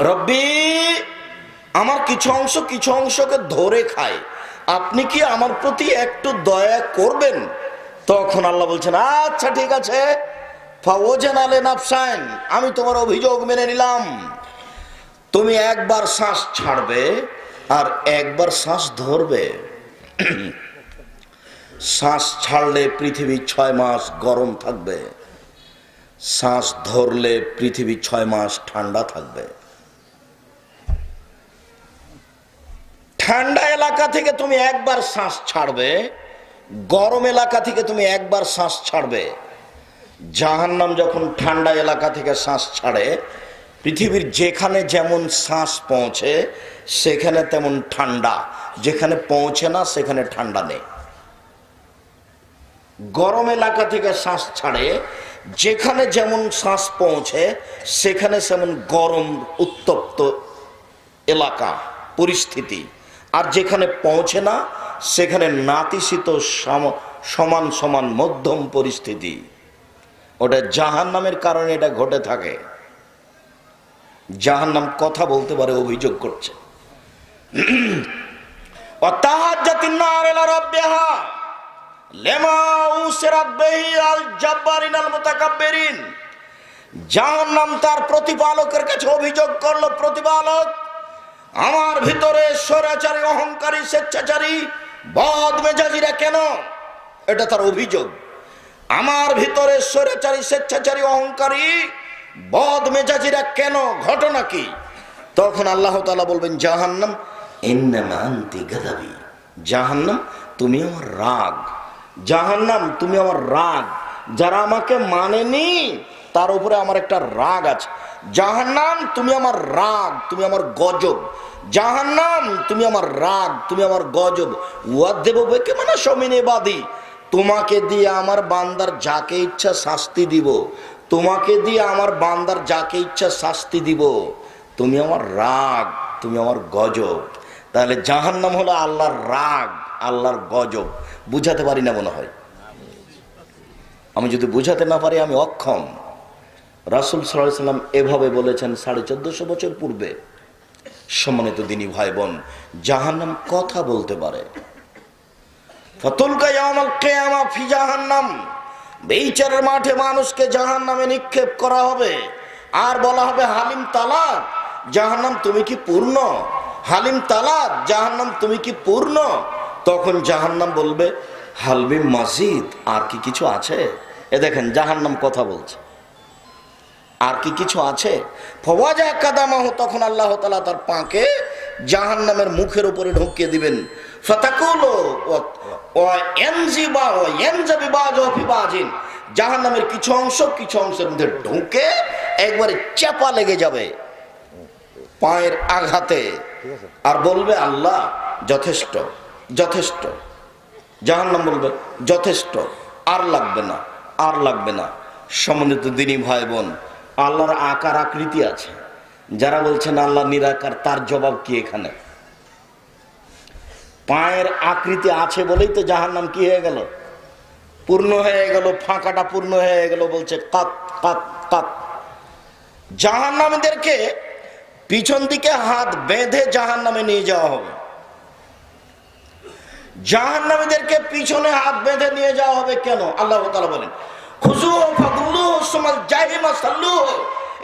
রব্বি, আমার কিছু অংশকে ধরে খায়, আপনি কি আমার প্রতি একটু দয়া করবেন? তখন আল্লাহ বলছেন, আচ্ছা ঠিক আছে, ফাওজান আলে নাফসাইন, আমি তোমার অভিযোগ মেনে নিলাম। তুমি একবার শ্বাস ছাড়বে আর একবার শ্বাস ধরবে। শ্বাস ছাড়লে পৃথিবী 6 মাস গরম থাকবে, শ্বাস ধরলে পৃথিবী 6 মাস ঠান্ডা থাকবে। ঠান্ডা এলাকা থেকে তুমি একবার শ্বাস ছাড়বে, গরম এলাকা থেকে তুমি একবার শ্বাস ছাড়বে। জাহান্নাম যখন ঠান্ডা এলাকা থেকে শ্বাস ছাড়ে, পৃথিবীর যেখানে যেমন শ্বাস পৌঁছে সেখানে তেমন ঠান্ডা, যেখানে পৌঁছে না সেখানে ঠান্ডা নেই। গরম এলাকা থেকে শ্বাস ছাড়ে, যেখানে যেমন শ্বাস পৌঁছে সেখানে সেমন গরম উত্তপ্ত এলাকা পরিস্থিতি, আর যেখানে পৌঁছে না সেখানে নাতিশীত সমান সমান মধ্যম পরিস্থিতি। ওটা জাহান্নামের কারণে এটা ঘটে থাকে। জাহান্নাম কথা বলতে পারে, অভিযোগ করছে। জাহান্নাম তার প্রতিপালকের কাছে অভিযোগ করলো, প্রতিপালক, আমার ভিতরে স্বৈরাচারী, অহংকারী, স্বেচ্ছাচারী, বদমেজাজিরা কেন? এটা তার অভিযোগ। আমার ভিতরে স্বৈরাচারী, স্বেচ্ছাচারী, অহংকারী, বদমেজাজিরা কেন? ঘটনা কি? তখন আল্লাহ তাআলা বলবেন, জাহান্নাম ইন্নামা আনতি গাদাবি, জাহান্নাম তুমি আমার রাগ, জাহান্নাম তুমি আমার রাগ। যারা আমাকে মানেনি তার উপরে আমার একটা রাগ আছে। জাহান্নাম তুমি আমার রাগ, তুমি আমার গজব। জাহান্নাম তুমি আমার রাগ, তুমি আমার গজব। ওয়াদেব বেকে মানে সমিনে বাদী, তোমাকে দিয়ে আমার বান্দার যাকে ইচ্ছা শাস্তি দিব, তোমাকে দিয়ে আমার বান্দার যাকে ইচ্ছা শাস্তি দিব। তুমি আমার রাগ, তুমি আমার গজব। তাহলে জাহান্নাম হলো আল্লাহর রাগ, আল্লাহর গজব। বুঝাতে পারি না মনে হয়। আমি যদি বুঝাতে না পারি আমি অক্ষম। রাসূল সাল্লাল্লাহু আলাইহি সাল্লাম এভাবে বলেছেন 1450 বছর পূর্বে। সম্মানিত দিনী ভাই বোন, জাহান্নাম কথা বলতে পারে। ফাতুলকা ইয়াউমাল কিয়ামা ফি জাহান্নাম, বিচারের মাঠে মানুষকে জাহান্নামে নিক্ষেপ করা হবে আর বলা হবে, হালিম তালাক, জাহান্নাম তুমি কি পূর্ণ? হালিম তালাক, জাহান্নাম তুমি কি পূর্ণ? তখন জাহান্নাম বলবে, হালবি মাজিদ, আর কি কিছু আছে? এ দেখেন, জাহান্নাম কথা বলছে, আর কি কিছু আছে? ফওয়াজা কাদামাহু, তখন আল্লাহ তাআলা তার পাকে জাহান্নামের মুখের উপরে ঢুকিয়ে দিবেন। ফাতাকুলু ওয়া ইয়ানজিবা ওয়া ইয়ানজাবি বাযু ফি বাযিন, জাহান্নামের কিছু অংশের মধ্যে ঢুকে একবারে চাপা লেগে যাবে পায়ের আঘাতে, আর বলবে, আল্লাহ যথেষ্ট, যথেষ্ট। জাহান্নাম বলবে, যথেষ্ট, আর লাগবে না, আর লাগবে না। সম্মানিত দিনী ভাই বোন, আল্লাহর আকার আকৃতি আছে। যারা বলছেন আল্লাহ নিরাকার, তার জবাব কি এখানে? পায়ের আকৃতি আছে বলেই তো জাহান্নাম কি হয়ে গেল? পূর্ণ হয়ে গেল, ফাঁকাটা পূর্ণ হয়ে গেল, বলছে কাত কাত কাত। জাহান্নামীদেরকে পিছন দিকে হাত বেঁধে জাহান্নামে নিয়ে যাওয়া হবে। জাহান্নামীদেরকে পিছনে হাত বেঁধে নিয়ে যাওয়া হবে কেন? আল্লাহ তাআলা বলেন, খুযুহু ফাগুল্লুহু সুমাল জাহিমা সাল্লুহু,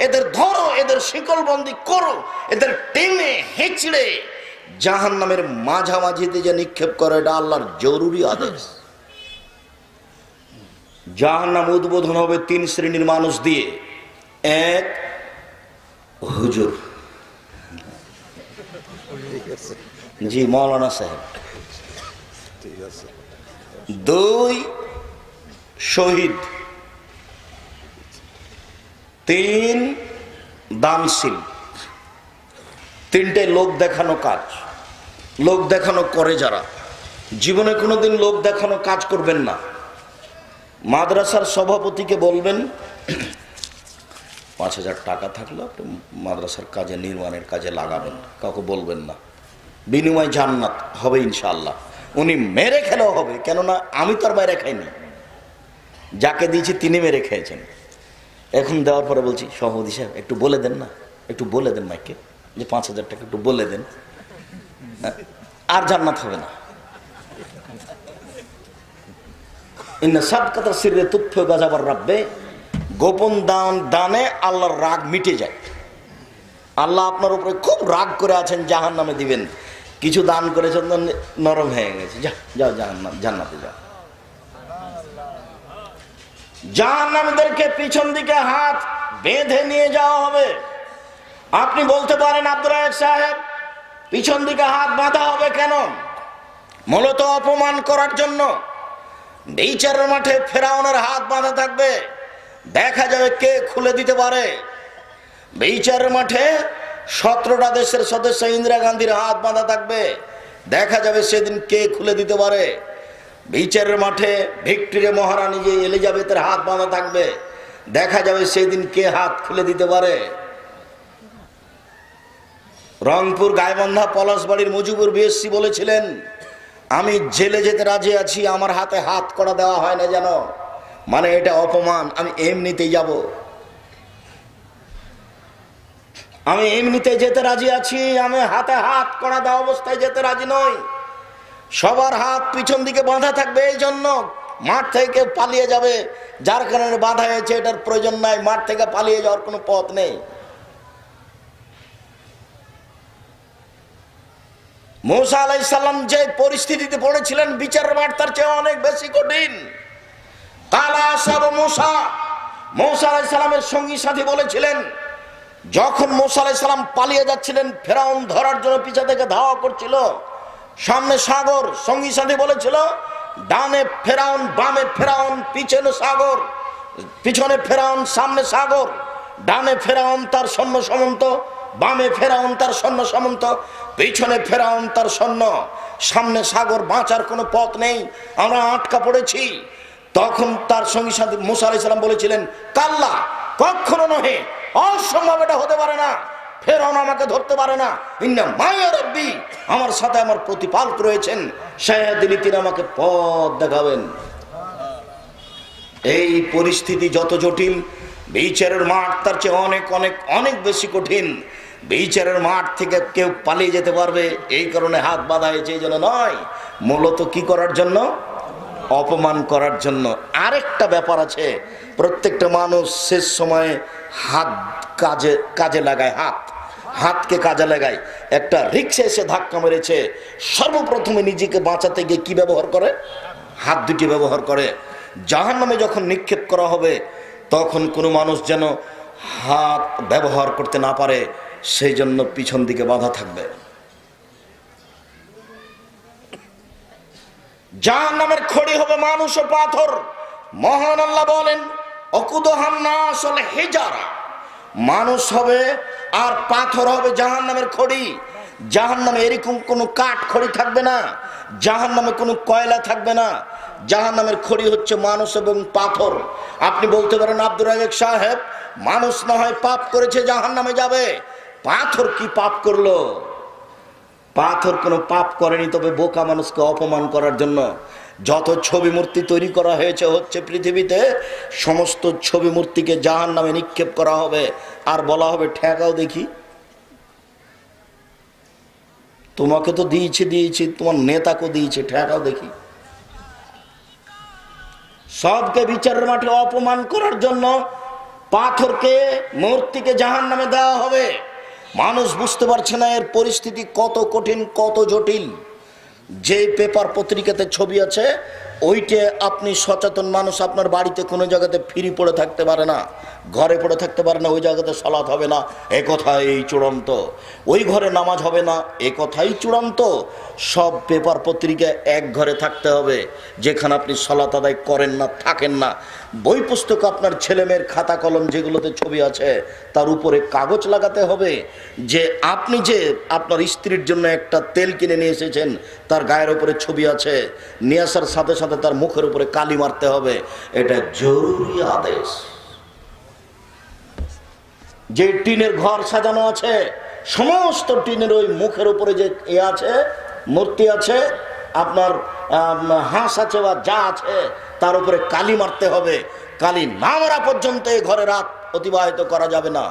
এদের ধরো, এদের শিকলবন্দি করো, এদের টেনে হেঁচড়ে জাহান্নামের মাঝামাঝিতে যে নিক্ষেপ করে, এটা আল্লাহর জরুরি আদেশ। জাহান্নাম উদ্বোধন হবে 3 শ্রেণীর মানুষ দিয়ে। এক, হুজুর, জি মৌলানা সাহেব। 2, শহীদ। 3, দানশীল। 3টে লোক দেখানো কাজ। লোক দেখানো করে যারা, জীবনে কোনোদিন লোক দেখানো কাজ করবেন না। মাদ্রাসার সভাপতিকে বলবেন 5,000 টাকা থাকলে আপনি মাদ্রাসার কাজে, নির্মাণের কাজে লাগাবেন, কাউকে বলবেন না, বিনিময় জান্নাত হবে ইনশাআল্লাহ। উনি মেরে খেলেও হবে, কেননা আমি তো আর বাইরে খাইনি, যাকে দিয়েছি তিনি মেরে খেয়েছেন। এখন দেওয়ার পরে বলছি, সভাপতি সাহেব একটু বলে দেন না, একটু বলে দেন মাইকে যে 5,000 টাকা একটু বলে দেন, আর জান্নাত হবে না। ইন্না সাদকাতার সিররে তুতফিউ গাযাবার রাব্বে, গোপন দানে আল্লাহর রাগ মিটে যায়। আল্লাহ আপনার উপরে খুব রাগ করে আছেন, জাহান্নামে দিবেন। কিছু দান করেছেন, নরম হয়ে গেছে, যাও জান্নাতে যাও। জাহান্নামীদেরকে পিছন দিকে হাত বেঁধে নিয়ে যাওয়া হবে। আপনি বলতে পারেন, আব্দুর রাজ্জাক সাহেব, পিছন দিকে হাত বাঁধা হবে কেন? মূলত অপমান করার জন্য। বিচারের মাঠে ফেরাউনের হাত বাঁধা থাকবে, দেখা যাবে কে খুলে দিতে পারে। বিচারের মাঠে 17টা দেশের সদস্য ইন্দিরা গান্ধীর হাত বাঁধা থাকবে, দেখা যাবে সেদিন কে খুলে দিতে পারে। বিচারের মাঠে ভিক্টোরিয়া মহারানী যে এলিজাবেথের হাত বাঁধা থাকবে, দেখা যাবে সেদিন কে হাত খুলে দিতে পারে। রংপুর গাইবান্ধা পলাশবাড়ির মুজিবুর বিএসসি বলেছিলেন, আমি জেলে যেতে রাজি আছি, আমার হাতে হাত করা দেওয়া হয় না যেন, মানে এটা অপমান, আমি এমনিতেই যাব, আমি এমনিতে যেতে রাজি আছি, আমি হাতে হাত করা দেওয়া অবস্থায় যেতে রাজি নই। সবার হাত পিছন দিকে বাঁধা থাকবে, এই জন্য মাঠ থেকে পালিয়ে যাবে, যার কারণে বাঁধা হয়েছে এটার প্রয়োজন নাই, মাঠ থেকে পালিয়ে যাওয়ার কোনো পথ নেই। মূসা আলাইহিস সালাম যে পরিস্থিতিতে পড়েছিলেন, বিচারের মাঠ তার চেয়ে অনেক বেশি কঠিন। কালা সাব মূসা, মূসা আলাইহিস সালামের সঙ্গী সাথী বলেছিলেন, যখন মূসা আলাইহিস সালাম পালিয়ে যাচ্ছিলেন, ফেরাউন ধরার জন্য পিছা থেকে ধাওয়া করছিল, সামনে সাগর, সঙ্গী সাথী বলেছিল, ডানে ফেরাউন, বামে ফেরাউন, পিছনে সাগর, পিছনে ফেরাউন, সামনে সাগর, ডানে ফেরাউন তার সৈন্য সামন্ত, বামে ফেরাউন তার সৈন্য সামন্ত, পিছনে ফেরাউন তার সৈন্য, সামনে সাগর, বাঁচার কোনো পথ নেই, আমরা আটকা পড়েছি। তখন তার সঙ্গী সাথী মূসা আলাইহিস সালাম বলেছিলেন, কাল্লা, কখনো নহে, অসম্ভব, এটা হতে পারে না, ফেরাউন আমাকে ধরতে পারে না, ইন্না মায়া রাব্বি, আমার সাথে আমার প্রতিপালক রয়েছেন, শায়াদিনী, তিনি আমাকে পথ দেখাবেন। এই পরিস্থিতি যত জটিল, বিচারের মাঠ তার চেয়ে অনেক অনেক অনেক বেশি কঠিন। বিচারের মাঠ থেকে কেউ পালিয়ে যেতে পারবে, এই কারণে হাত বাঁধা হয়েছে, এই জন্য নয়, মূলত কি করার জন্য? অপমান করার জন্য। আরেকটা ব্যাপার আছে, প্রত্যেকটা মানুষ শেষ সময়ে হাত কাজে লাগায়, হাতকে কাজে লাগায়। একটা রিক্সা এসে ধাক্কা মেরেছে, সর্বপ্রথমে নিজেকে বাঁচাতে গিয়ে কি ব্যবহার করে? হাত দুটি ব্যবহার করে। জাহান্নামে যখন নিক্ষেপ করা হবে, তখন কোনো মানুষ যেন হাত ব্যবহার করতে না পারে, সেই জন্য পিছন দিকে বাঁধা থাকবে। জাহান্নামের খড়ি হবে মানুষ ও পাথর। মহান আল্লাহ বলেন, অকুদহান নাস ওয়াল হিজারা, মানুষ হবে আর পাথর হবে জাহান্নামের খড়ি। জাহান্নামে এরকম কোনো কাঠ খড়ি থাকবে না, জাহান্নামে কোনো কয়লা থাকবে না, জাহান্নামের খড়ি হচ্ছে মানুষ এবং পাথর। আপনি বলতে পারেন, আব্দুর রাজ্জাক সাহেব, মানুষ না হয় পাপ করেছে, জাহান্নামে যাবে, পাথর কি পাপ করলো? পাথর কোনো পাপ করেনি, তবে বোকা মানুষকে অপমান করার জন্য যত ছবি মূর্তি তৈরি করা হচ্ছে পৃথিবীতে, সমস্ত ছবি মূর্তিকে জাহান্নামে নিক্ষেপ করা হবে, আর বলা হবে ঠেকাও দেখি। তোমাকে তো দিয়েছি, তোমার নেতাকে দিয়েছি, ঠেকাও দেখি। সবকে বিচারের মাঠে অপমান করার জন্য পাথরকে, মূর্তিকে জাহান্নামে দেওয়া হবে। মানুষ বুঝতে পারছে না এর পরিস্থিতি কত কঠিন, কত জটিল। যে পেপার পত্রিকাতে ছবি আছে ওইটে আপনি সচেতন মানুষ আপনার বাড়িতে কোনো জায়গাতে ফ্রি পড়ে থাকতে পারে না, ঘরে পড়ে থাকতে পারে না, ওই জায়গাতে সালাত হবে না, এ কথাই চূড়ান্ত। ওই ঘরে নামাজ হবে না, এ কথাই চূড়ান্ত। সব পেপার পত্রিকা এক ঘরে থাকতে হবে যেখানে আপনি সালাত আদায় করেন না, থাকেন না। বই পুস্তক, আপনার ছেলেমেয়ের খাতা কলম যেগুলোতে ছবি আছে তার উপরে কাগজ লাগাতে হবে যে আপনি যে আপনার স্ত্রীর জন্য একটা তেল কিনে নিয়ে এসেছেন তার গায়ের উপরে ছবি আছে, নিয়ে আসার সাথে সাথে তার মুখের উপরে কালি মারতে হবে। এটা জরুরি আদেশ। যে টিনের ঘর সাজানো আছে, সমস্ত টিনের ওই মুখের উপরে যে আছে, মূর্তি আছে, আপনার হাঁস আছে বা যা আছে, তার উপরে কালি মারতে হবে। কালি না মারা পর্যন্ত এই ঘরে রাত অতিবাহিত করা যাবে না।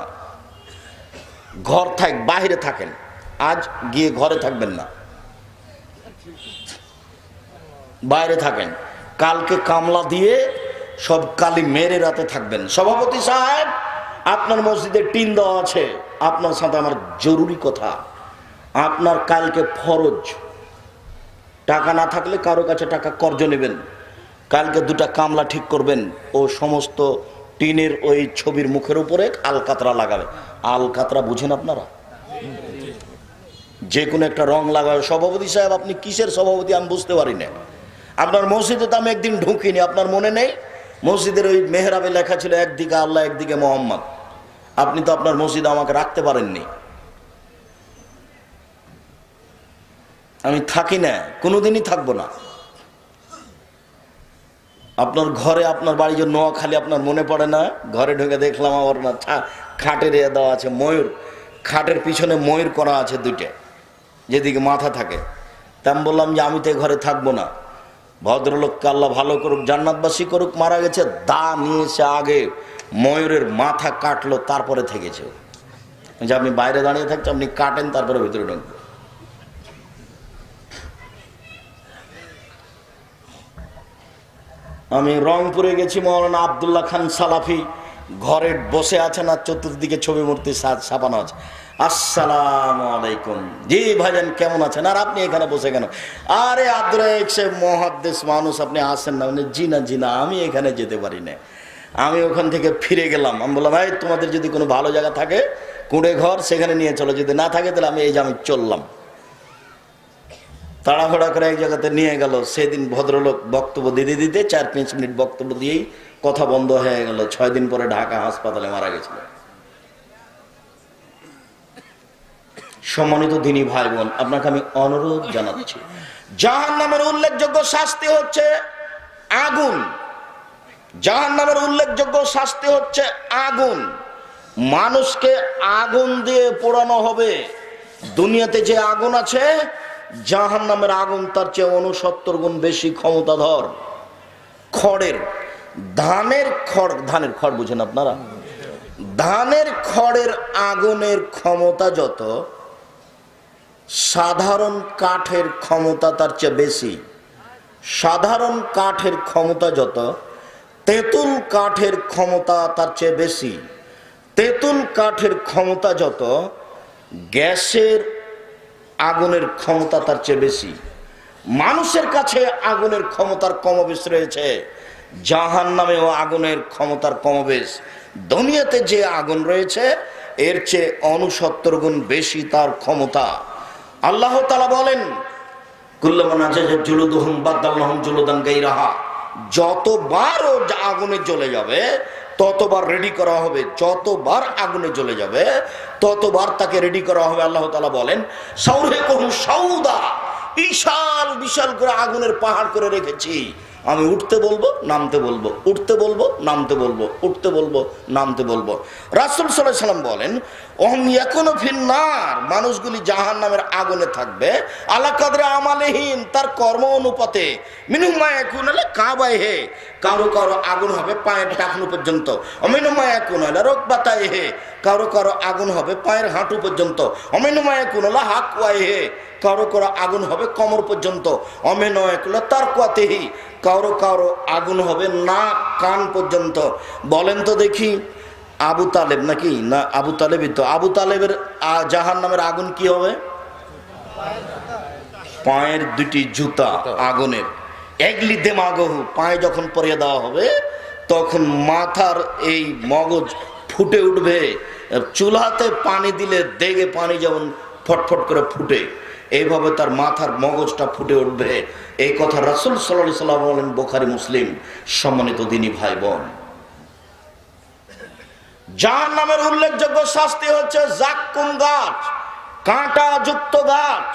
ঘর বাইরে থাকেন, আজ গিয়ে ঘরে থাকবেন না, বাইরে থাকেন। কালকে কামলা দিয়ে সব কালি মেরে রাতে থাকবেন। সভাপতি সাহেব, আপনার মসজিদে টিন দেওয়া আছে, আপনার সাথে আমার জরুরি কথা। আপনার কালকে ফরজ, টাকা না থাকলে কারো কাছে টাকা কর্জ নেবেন। কালকে দুটা কামলা ঠিক করবেন ও সমস্ত টিনের ওই ছবির মুখের উপরে আলকাতরা লাগাবে। আলকাতরা বুঝেন আপনারা? যে কোনো একটা রং লাগাবে। সভাপতি সাহেব, আপনি কিসের সভাপতি আমি বুঝতে পারি না। আপনার মসজিদে তো আমি একদিন ঢুকিনি, আপনার মনে নেই? মসজিদের ওই মেহরাবে লেখা ছিল একদিকে আল্লাহ একদিকে মোহাম্মদ। আপনি তো আপনার মসজিদে আমাকে রাখতে পারেননি। আমি থাকি না, কোনোদিনই থাকবো না। আপনার ঘরে, আপনার বাড়ি যে নোয়াখালী, আপনার মনে পড়ে না? ঘরে ঢুকে দেখলাম আমার না খাটের দেওয়া আছে ময়ূর, খাটের পিছনে ময়ূর করা আছে দুইটা, যেদিকে মাথা থাকে। তা আমি বললাম যে আমি তো ঘরে থাকবো না। ভদ্রলোককে আল্লাহ ভালো করুক, জান্নাতবাসী করুক, মারা গেছে, দা নিয়ে এসে আগে ময়ূরের মাথা কাটলো, তারপরে থেকেছে। যে আপনি বাইরে দাঁড়িয়ে থাকছেন, আপনি কাটেন, তারপরে ভিতরে ঢুকবেন। আমি রংপুরে গেছি, মৌলানা আবদুল্লাহ খান সালাফি ঘরে বসে আছেন আর চতুর্দিকে ছবি মূর্তি ছাপানো আছে। আসসালামু আলাইকুম, জি ভাইজান কেমন আছেন? আর আপনি এখানে বসে কেন? আরে আব্দুল মহাদ্দেশ মানুষ, আপনি আসেন না? জি না আমি এখানে যেতে পারি না, আমি ওখান থেকে ফিরে গেলাম। আমি বললাম ভাই তোমাদের যদি কোনো ভালো জায়গা থাকে কুঁড়ে ঘর, সেখানে নিয়ে চলো, যদি না থাকে তাহলে আমি চললাম। তাড়াহুড়া করে এক জায়গাতে নিয়ে গেল। সেদিন ভদ্রলোক বক্তব্য দিতে 4-5 মিনিট বক্তব্য দিয়েই কথা বন্ধ হয়ে গেল। 6 দিন পরে ঢাকা হাসপাতালে মারা গেছিল। সম্মানিত দিনী ভাই বোন, আপনাকে আমি অনুরোধ জানাচ্ছি, জাহান্নামের উল্লেখযোগ্য শাস্তি হচ্ছে আগুন। জাহান্নামের উল্লেখযোগ্য শাস্তি হচ্ছে আগুন। মানুষকে আগুন দিয়ে পোড়ানো হবে। দুনিয়াতে যে আগুন আছে, জাহান্নামের আগুন তার চেয়ে 69 গুণ বেশি ক্ষমতাধর। খড়ের, ধানের খড় বুঝেন আপনারা? ধানের খড়ের আগুনের ক্ষমতা যত, সাধারণ কাঠের ক্ষমতা তার চেয়ে বেশি। সাধারণ কাঠের ক্ষমতা যত, তেঁতুল কাঠের ক্ষমতা তার চেয়ে বেশি। তেঁতুল কাঠের ক্ষমতা যত, গ্যাসের আগুনের ক্ষমতা তার চেয়ে বেশি। মানুষের কাছে আগুনের ক্ষমতার কমবেশ রয়েছে, জাহান্নামেও আগুনের ক্ষমতার কমবেশ। দুনিয়াতে যে আগুন রয়েছে এর চেয়ে 69 গুণ বেশি তার ক্ষমতা। আল্লাহ তাআলা বলেন, কুল্লামান আজাজা জুলুদুহুম বাদদালনাহুম জুলুদান গায়রাহা, যতবার ও আগুনে জ্বলে যাবে ততবার রেডি করা হবে। যতবার আগুনে জ্বলে যাবে ততবার তাকে রেডি করা হবে। আল্লাহ তাআলা বলেন, সাউরহিকুহুম সাউদা, বিশাল বিশাল করে আগুনের পাহাড় করে রেখেছি। আমি উঠতে বলবো, নামতে বলবো, উঠতে বলবো, নামতে বলবো, উঠতে বলবো, নামতে বলবো। রাসূল সাল্লাল্লাহু আলাইহি সাল্লাম বলেন, ওহম ইয়াকুনু ফিন্নার, মানুষগুলি জাহান্নামের আগুনে থাকবে, আলা কাদরে আমালিহিম, তার কর্ম অনুপাতে, মিনহুম মা ইয়াকুনু আলা কাবাইহি, কারো কারো আগুন হবে পায়ের টাকনু পর্যন্ত, অমিনহুম মা ইয়াকুনু আলা রুকবাতাইহি, কারো কারো আগুন হবে পায়ের হাঁটু পর্যন্ত, অমিনহুম মা ইয়াকুনু আলা হাকওয়াইহি, কারো কারো আগুন হবে কোমর পর্যন্ত, অমিনহুম মা ইয়াকুনু আলা তারকুয়াতিহি, কারো কারো আগুন হবে নাক কান পর্যন্ত। বলেন তো দেখি, আবু তালেব নাকি না? আবু তালেবই তো। আবু তালেবের জাহান্নামের আগুন কি হবে? পায়ের দুটি জুতা আগুনের। এগলি দেমাগহু, পায়ে যখন পরিয়ে দেওয়া হবে তখন মাথার এই মগজ ফুটে উঠবে। চুলাতে পানি দিলে দেগে পানি যেমন ফটফট করে ফুটে, এইভাবে তার মাথার মগজটা ফুটে উঠবে। এই কথা রাসূল সাল্লাল্লাহু আলাইহি সাল্লাম বলেন, বুখারী মুসলিম। সম্মানিত দ্বীনী ভাই বোন, জাহান্নামের উল্লেখযোগ্য শাস্তি হচ্ছে জাক্কুম গাছ, কাঁটাযুক্ত গাছ।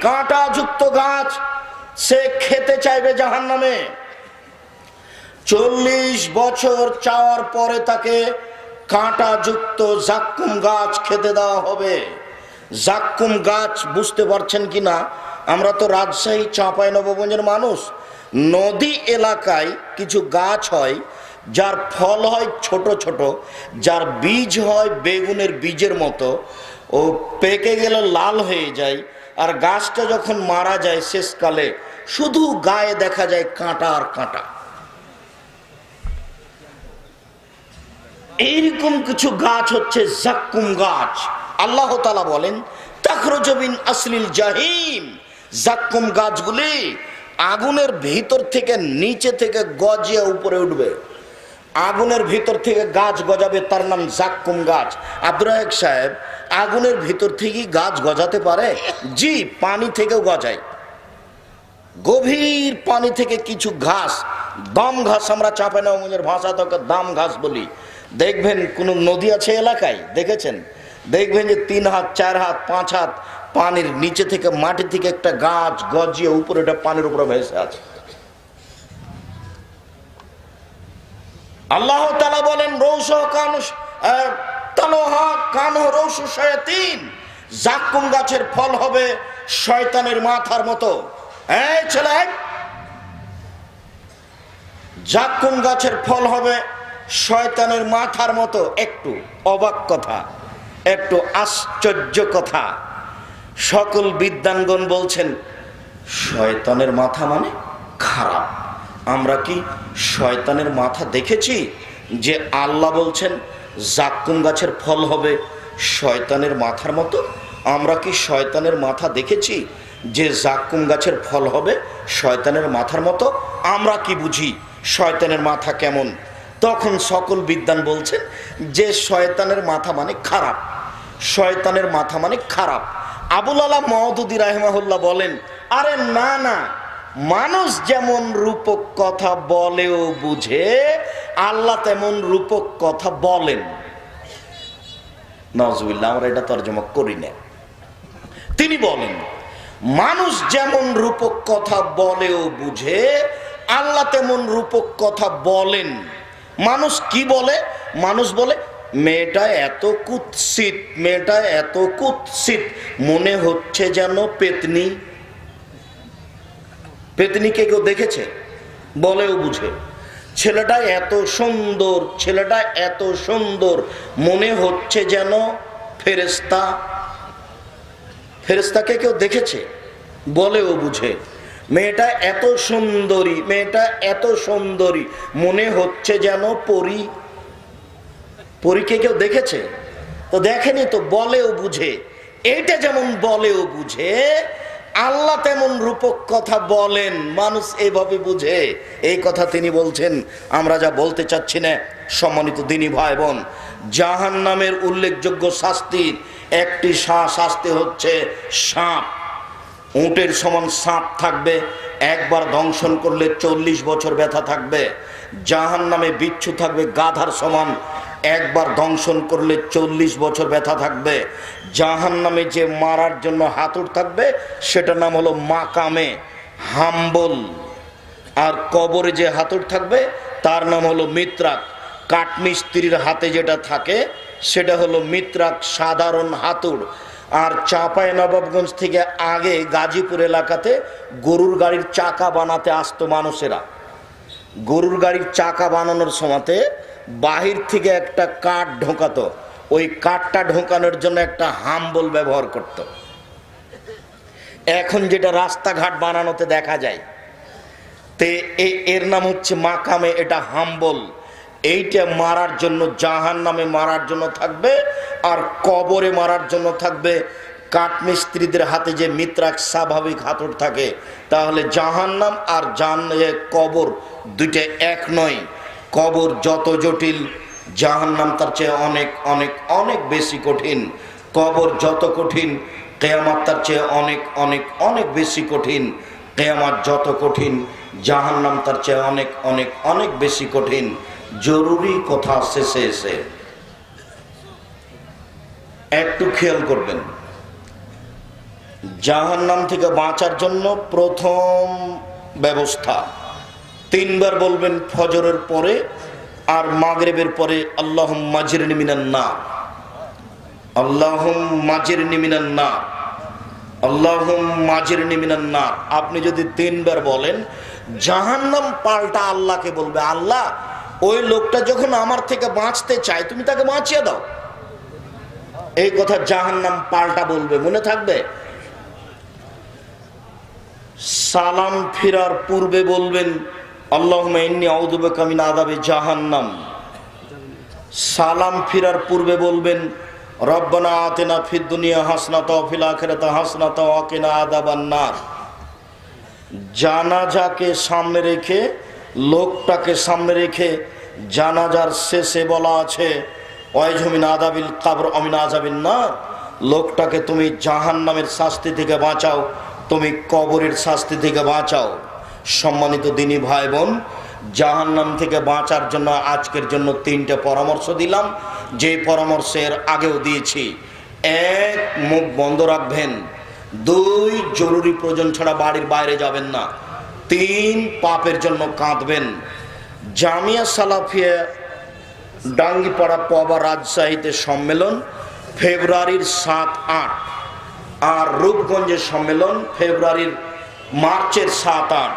কাঁটাযুক্ত গাছ সে খেতে চাইবে জাহান্নামে। 40 বছর চাওয়ার পরে তাকে কাঁটাযুক্ত জাক্কুম গাছ খেতে দেওয়া হবে। জাক্কুম গাছ বুঝতে পারছেন কিনা? আমরা তো রাজশাহী চাঁপাইনবাবগঞ্জের মানুষ। নদী এলাকায় কিছু গাছ হয় যার ফল হয় ছোট ছোট, যার বীজ হয় বেগুনের বীজের মতো, ও পেকে গেলে লাল হয়ে যায়। আর গাছটা যখন মারা যায় শেষকালে শুধু গায়ে দেখা যায় কাঁটা আর কাঁটা। এইরকম কিছু গাছ হচ্ছে জাক্কুম গাছ। আল্লাহ তাআলা বলেন, তাখরুজু মিন আসলিল জাহিম, জাক্কুম গাছগুলি আগুনের ভিতর থেকে নিচে থেকে গজিয়ে উপরে উঠবে। আগুনের ভিতর থেকে গাছ গজাবে, তার নাম জাক্কুম গাছ। আব্দুর রাজ্জাক সাহেব, আগুনের ভিতর থেকে গাছ গজাতে পারে? জি, পানি থেকেও গজায়। গভীর পানি থেকে কিছু ঘাস, দম ঘাস, আমরা চাঁপাইনবাবগঞ্জের ভাষা তাকে দাম ঘাস বলি। দেখবেন কোন নদী আছে এলাকায়, দেখেছেন? দেখবেন যে 3 হাত 4 হাত 5 হাত পানির নিচে থেকে, মাটি থেকে একটা গাছ গজিয়ে উপরে, এটা পানির উপরে ভেসে আছে। আল্লাহ তাআলা বলেন, জাক্কুম গাছের ফল হবে শয়তানের মাথার মতো। এই ছেলে, জাক্কুম গাছের ফল হবে শয়তানের মাথার মতো। একটু অবাক কথা, একটু আশ্চর্য কথা। সকল বিদ্বানগণ বলছেন শয়তানের মাথা মানে খারাপ। আমরা কি শয়তানের মাথা দেখেছি যে আল্লাহ বলছেন জাক্কুম গাছের ফল হবে শয়তানের মাথার মতো? আমরা কি শয়তানের মাথা দেখেছি যে জাক্কুম গাছের ফল হবে শয়তানের মাথার মতো? আমরা কি বুঝি শয়তানের মাথা কেমন? তখন সকল বিদ্বান বলছেন যে শয়তানের মাথা মানে খারাপ, শয়তানের মাথা মানে খারাপ। আবুল আলা মওদুদী রাহিমাহুল্লাহ বলেন, আরে না না, মানুষ যেমন রূপক কথা বলেও বুঝে, আল্লাহ তেমন রূপক কথা বলেন। নাউজুবিল্লাহ, আমরা এটা তরজমা করি না। তিনি বলেন, মানুষ যেমন রূপক কথা বলেও বুঝে, আল্লাহ তেমন রূপক কথা বলেন। মানুষ কি বলে? মানুষ বলে, মেয়েটা এত কুৎসিত, মেয়েটা এত কুৎসিত, মনে হচ্ছে যেন পেতনি। পেতনিকে কেউ দেখেছে? বলেও বুঝে। ছেলেটা এত সুন্দর, ছেলেটা এত সুন্দর, মনে হচ্ছে যেন ফেরেশতা। ফেরেশতাকে কেউ দেখেছে? বলেও বুঝে। মেয়েটা এত সুন্দরী, মেয়েটা এত সুন্দরী, মনে হচ্ছে যেন পরী। পরীকে কেউ দেখেছে? তো দেখেনি, তো বলেও বুঝে। এইটা যেমন বলেও বুঝে, আল্লাহ তেমন রূপক কথা বলেন, মানুষ এইভাবে বুঝে। এই কথা তিনি বলছেন। আমরা যা বলতে চাচ্ছি না, সম্মানিত দ্বীনী ভাই বোন, জাহান্নামের উল্লেখযোগ্য শাস্তির একটি শাস্তি হচ্ছে সাপ। উটের সমান সাপ থাকবে, একবার দংশন করলে 40 বছর ব্যথা থাকবে। জাহান্নামে বিচ্ছু থাকবে গাধার সমান, একবার দংশন করলে 40 বছর ব্যথা থাকবে। জাহান্নামে যে মারার জন্য হাতুড় থাকবে, সেটার নাম হলো মাকামে হাম্বল। আর কবরে যে হাতুড় থাকবে তার নাম হলো মিত্রাক। কাঠমিস্ত্রির হাতে যেটা থাকে সেটা হলো মিত্রাক, সাধারণ হাতুড়। আর চাঁপাইনবাবগঞ্জ থেকে আগে গাজীপুর এলাকাতে গরুর গাড়ির চাকা বানাতে আসতো মানুষেরা। গরুর গাড়ির চাকা বানানোর সময়তে বাহির থেকে একটা কাঠ ঢোকাতো, ওই কাঠটা ঢোকানোর জন্য একটা হাম্বল ব্যবহার করত। এখন যেটা রাস্তাঘাট বানানোতে দেখা যায়, তে এর নাম হচ্ছে মাকামে, এটা হাম্বল। এইটা মারার জন্য, জাহান্নামে মারার জন্য থাকবে, আর কবরে মারার জন্য থাকবে কাঠমিস্ত্রিদের হাতে যে মিত্রাক স্বাভাবিক হাতুড় থাকে। তাহলে জাহান্নাম আর কবর দুইটা এক নয়। কবর যত জটিল, জাহান্নাম তার চেয়ে অনেক অনেক অনেক বেশি কঠিন। কবর যত কঠিন, কিয়ামত তার চেয়ে অনেক অনেক অনেক বেশি কঠিন। কিয়ামত যত কঠিন, জাহান্নাম তার চেয়ে অনেক অনেক অনেক বেশি কঠিন। জরুরি কথা শেষে এসে একটু খেয়াল করবেন, জাহান্নাম থেকে বাঁচার জন্য প্রথম ব্যবস্থা 3 বার বলবেন ফজরের পরে আর মাগরিবের পরে, আল্লাহুম্মা আজিরনি মিনান নার, আল্লাহুম্মা আজিরনি মিনান নার, আল্লাহুম্মা আজিরনি মিনান নার। আপনি যদি 3 বার বলেন, জাহান্নাম পাল্টা আল্লাহকে বলবে, আল্লাহ ওই লোকটা যখন আমার থেকে বাঁচতে চায় তুমি তাকে বাঁচিয়ে দাও। এই কথা জাহান্নাম পাল্টা বলবে, মনে থাকবে। সালাম ফিরার পূর্বে বলবেন, আল্লাহুম্মা ইন্নী আউযু বিকা মিন আযাবি জাহান্নাম। সালাম ফিরার পূর্বে বলবেন, রব্বানা আতিনা ফিদ দুনিয়া হাসনাতা ওয়া ফিল আখিরাতি হাসনাতা ওয়া কিনা আযাবান নার। জানাজাকে সামনে রেখে, লোকটাকে সামনে রেখে জানাজার শেষে বলা আছে, ওয়াইযু মিন আযাবিল কবর ওয়া মিন আযাবিন নার। লোকটাকে তুমি জাহান্নামের শাস্তি থেকে বাঁচাও, তুমি কবরের শাস্তি থেকে বাঁচাও। সম্মানিত দিনী ভাই বোন, জাহান্নাম থেকে বাঁচার জন্য আজকের জন্য 3টে পরামর্শ দিলাম, যে পরামর্শের আগেও দিয়েছি। 1, মুখ বন্ধ রাখবেন। 2, জরুরি প্রয়োজন ছাড়া বাড়ির বাইরে যাবেন না। 3, পাপের জন্য কাঁদবেন। জামিয়া সালাফিয়া ডাঙ্গিপাড়া পবা রাজশাহীতে সম্মেলন ফেব্রুয়ারির 7-8, আর রূপগঞ্জের সম্মেলন মার্চের 7-8।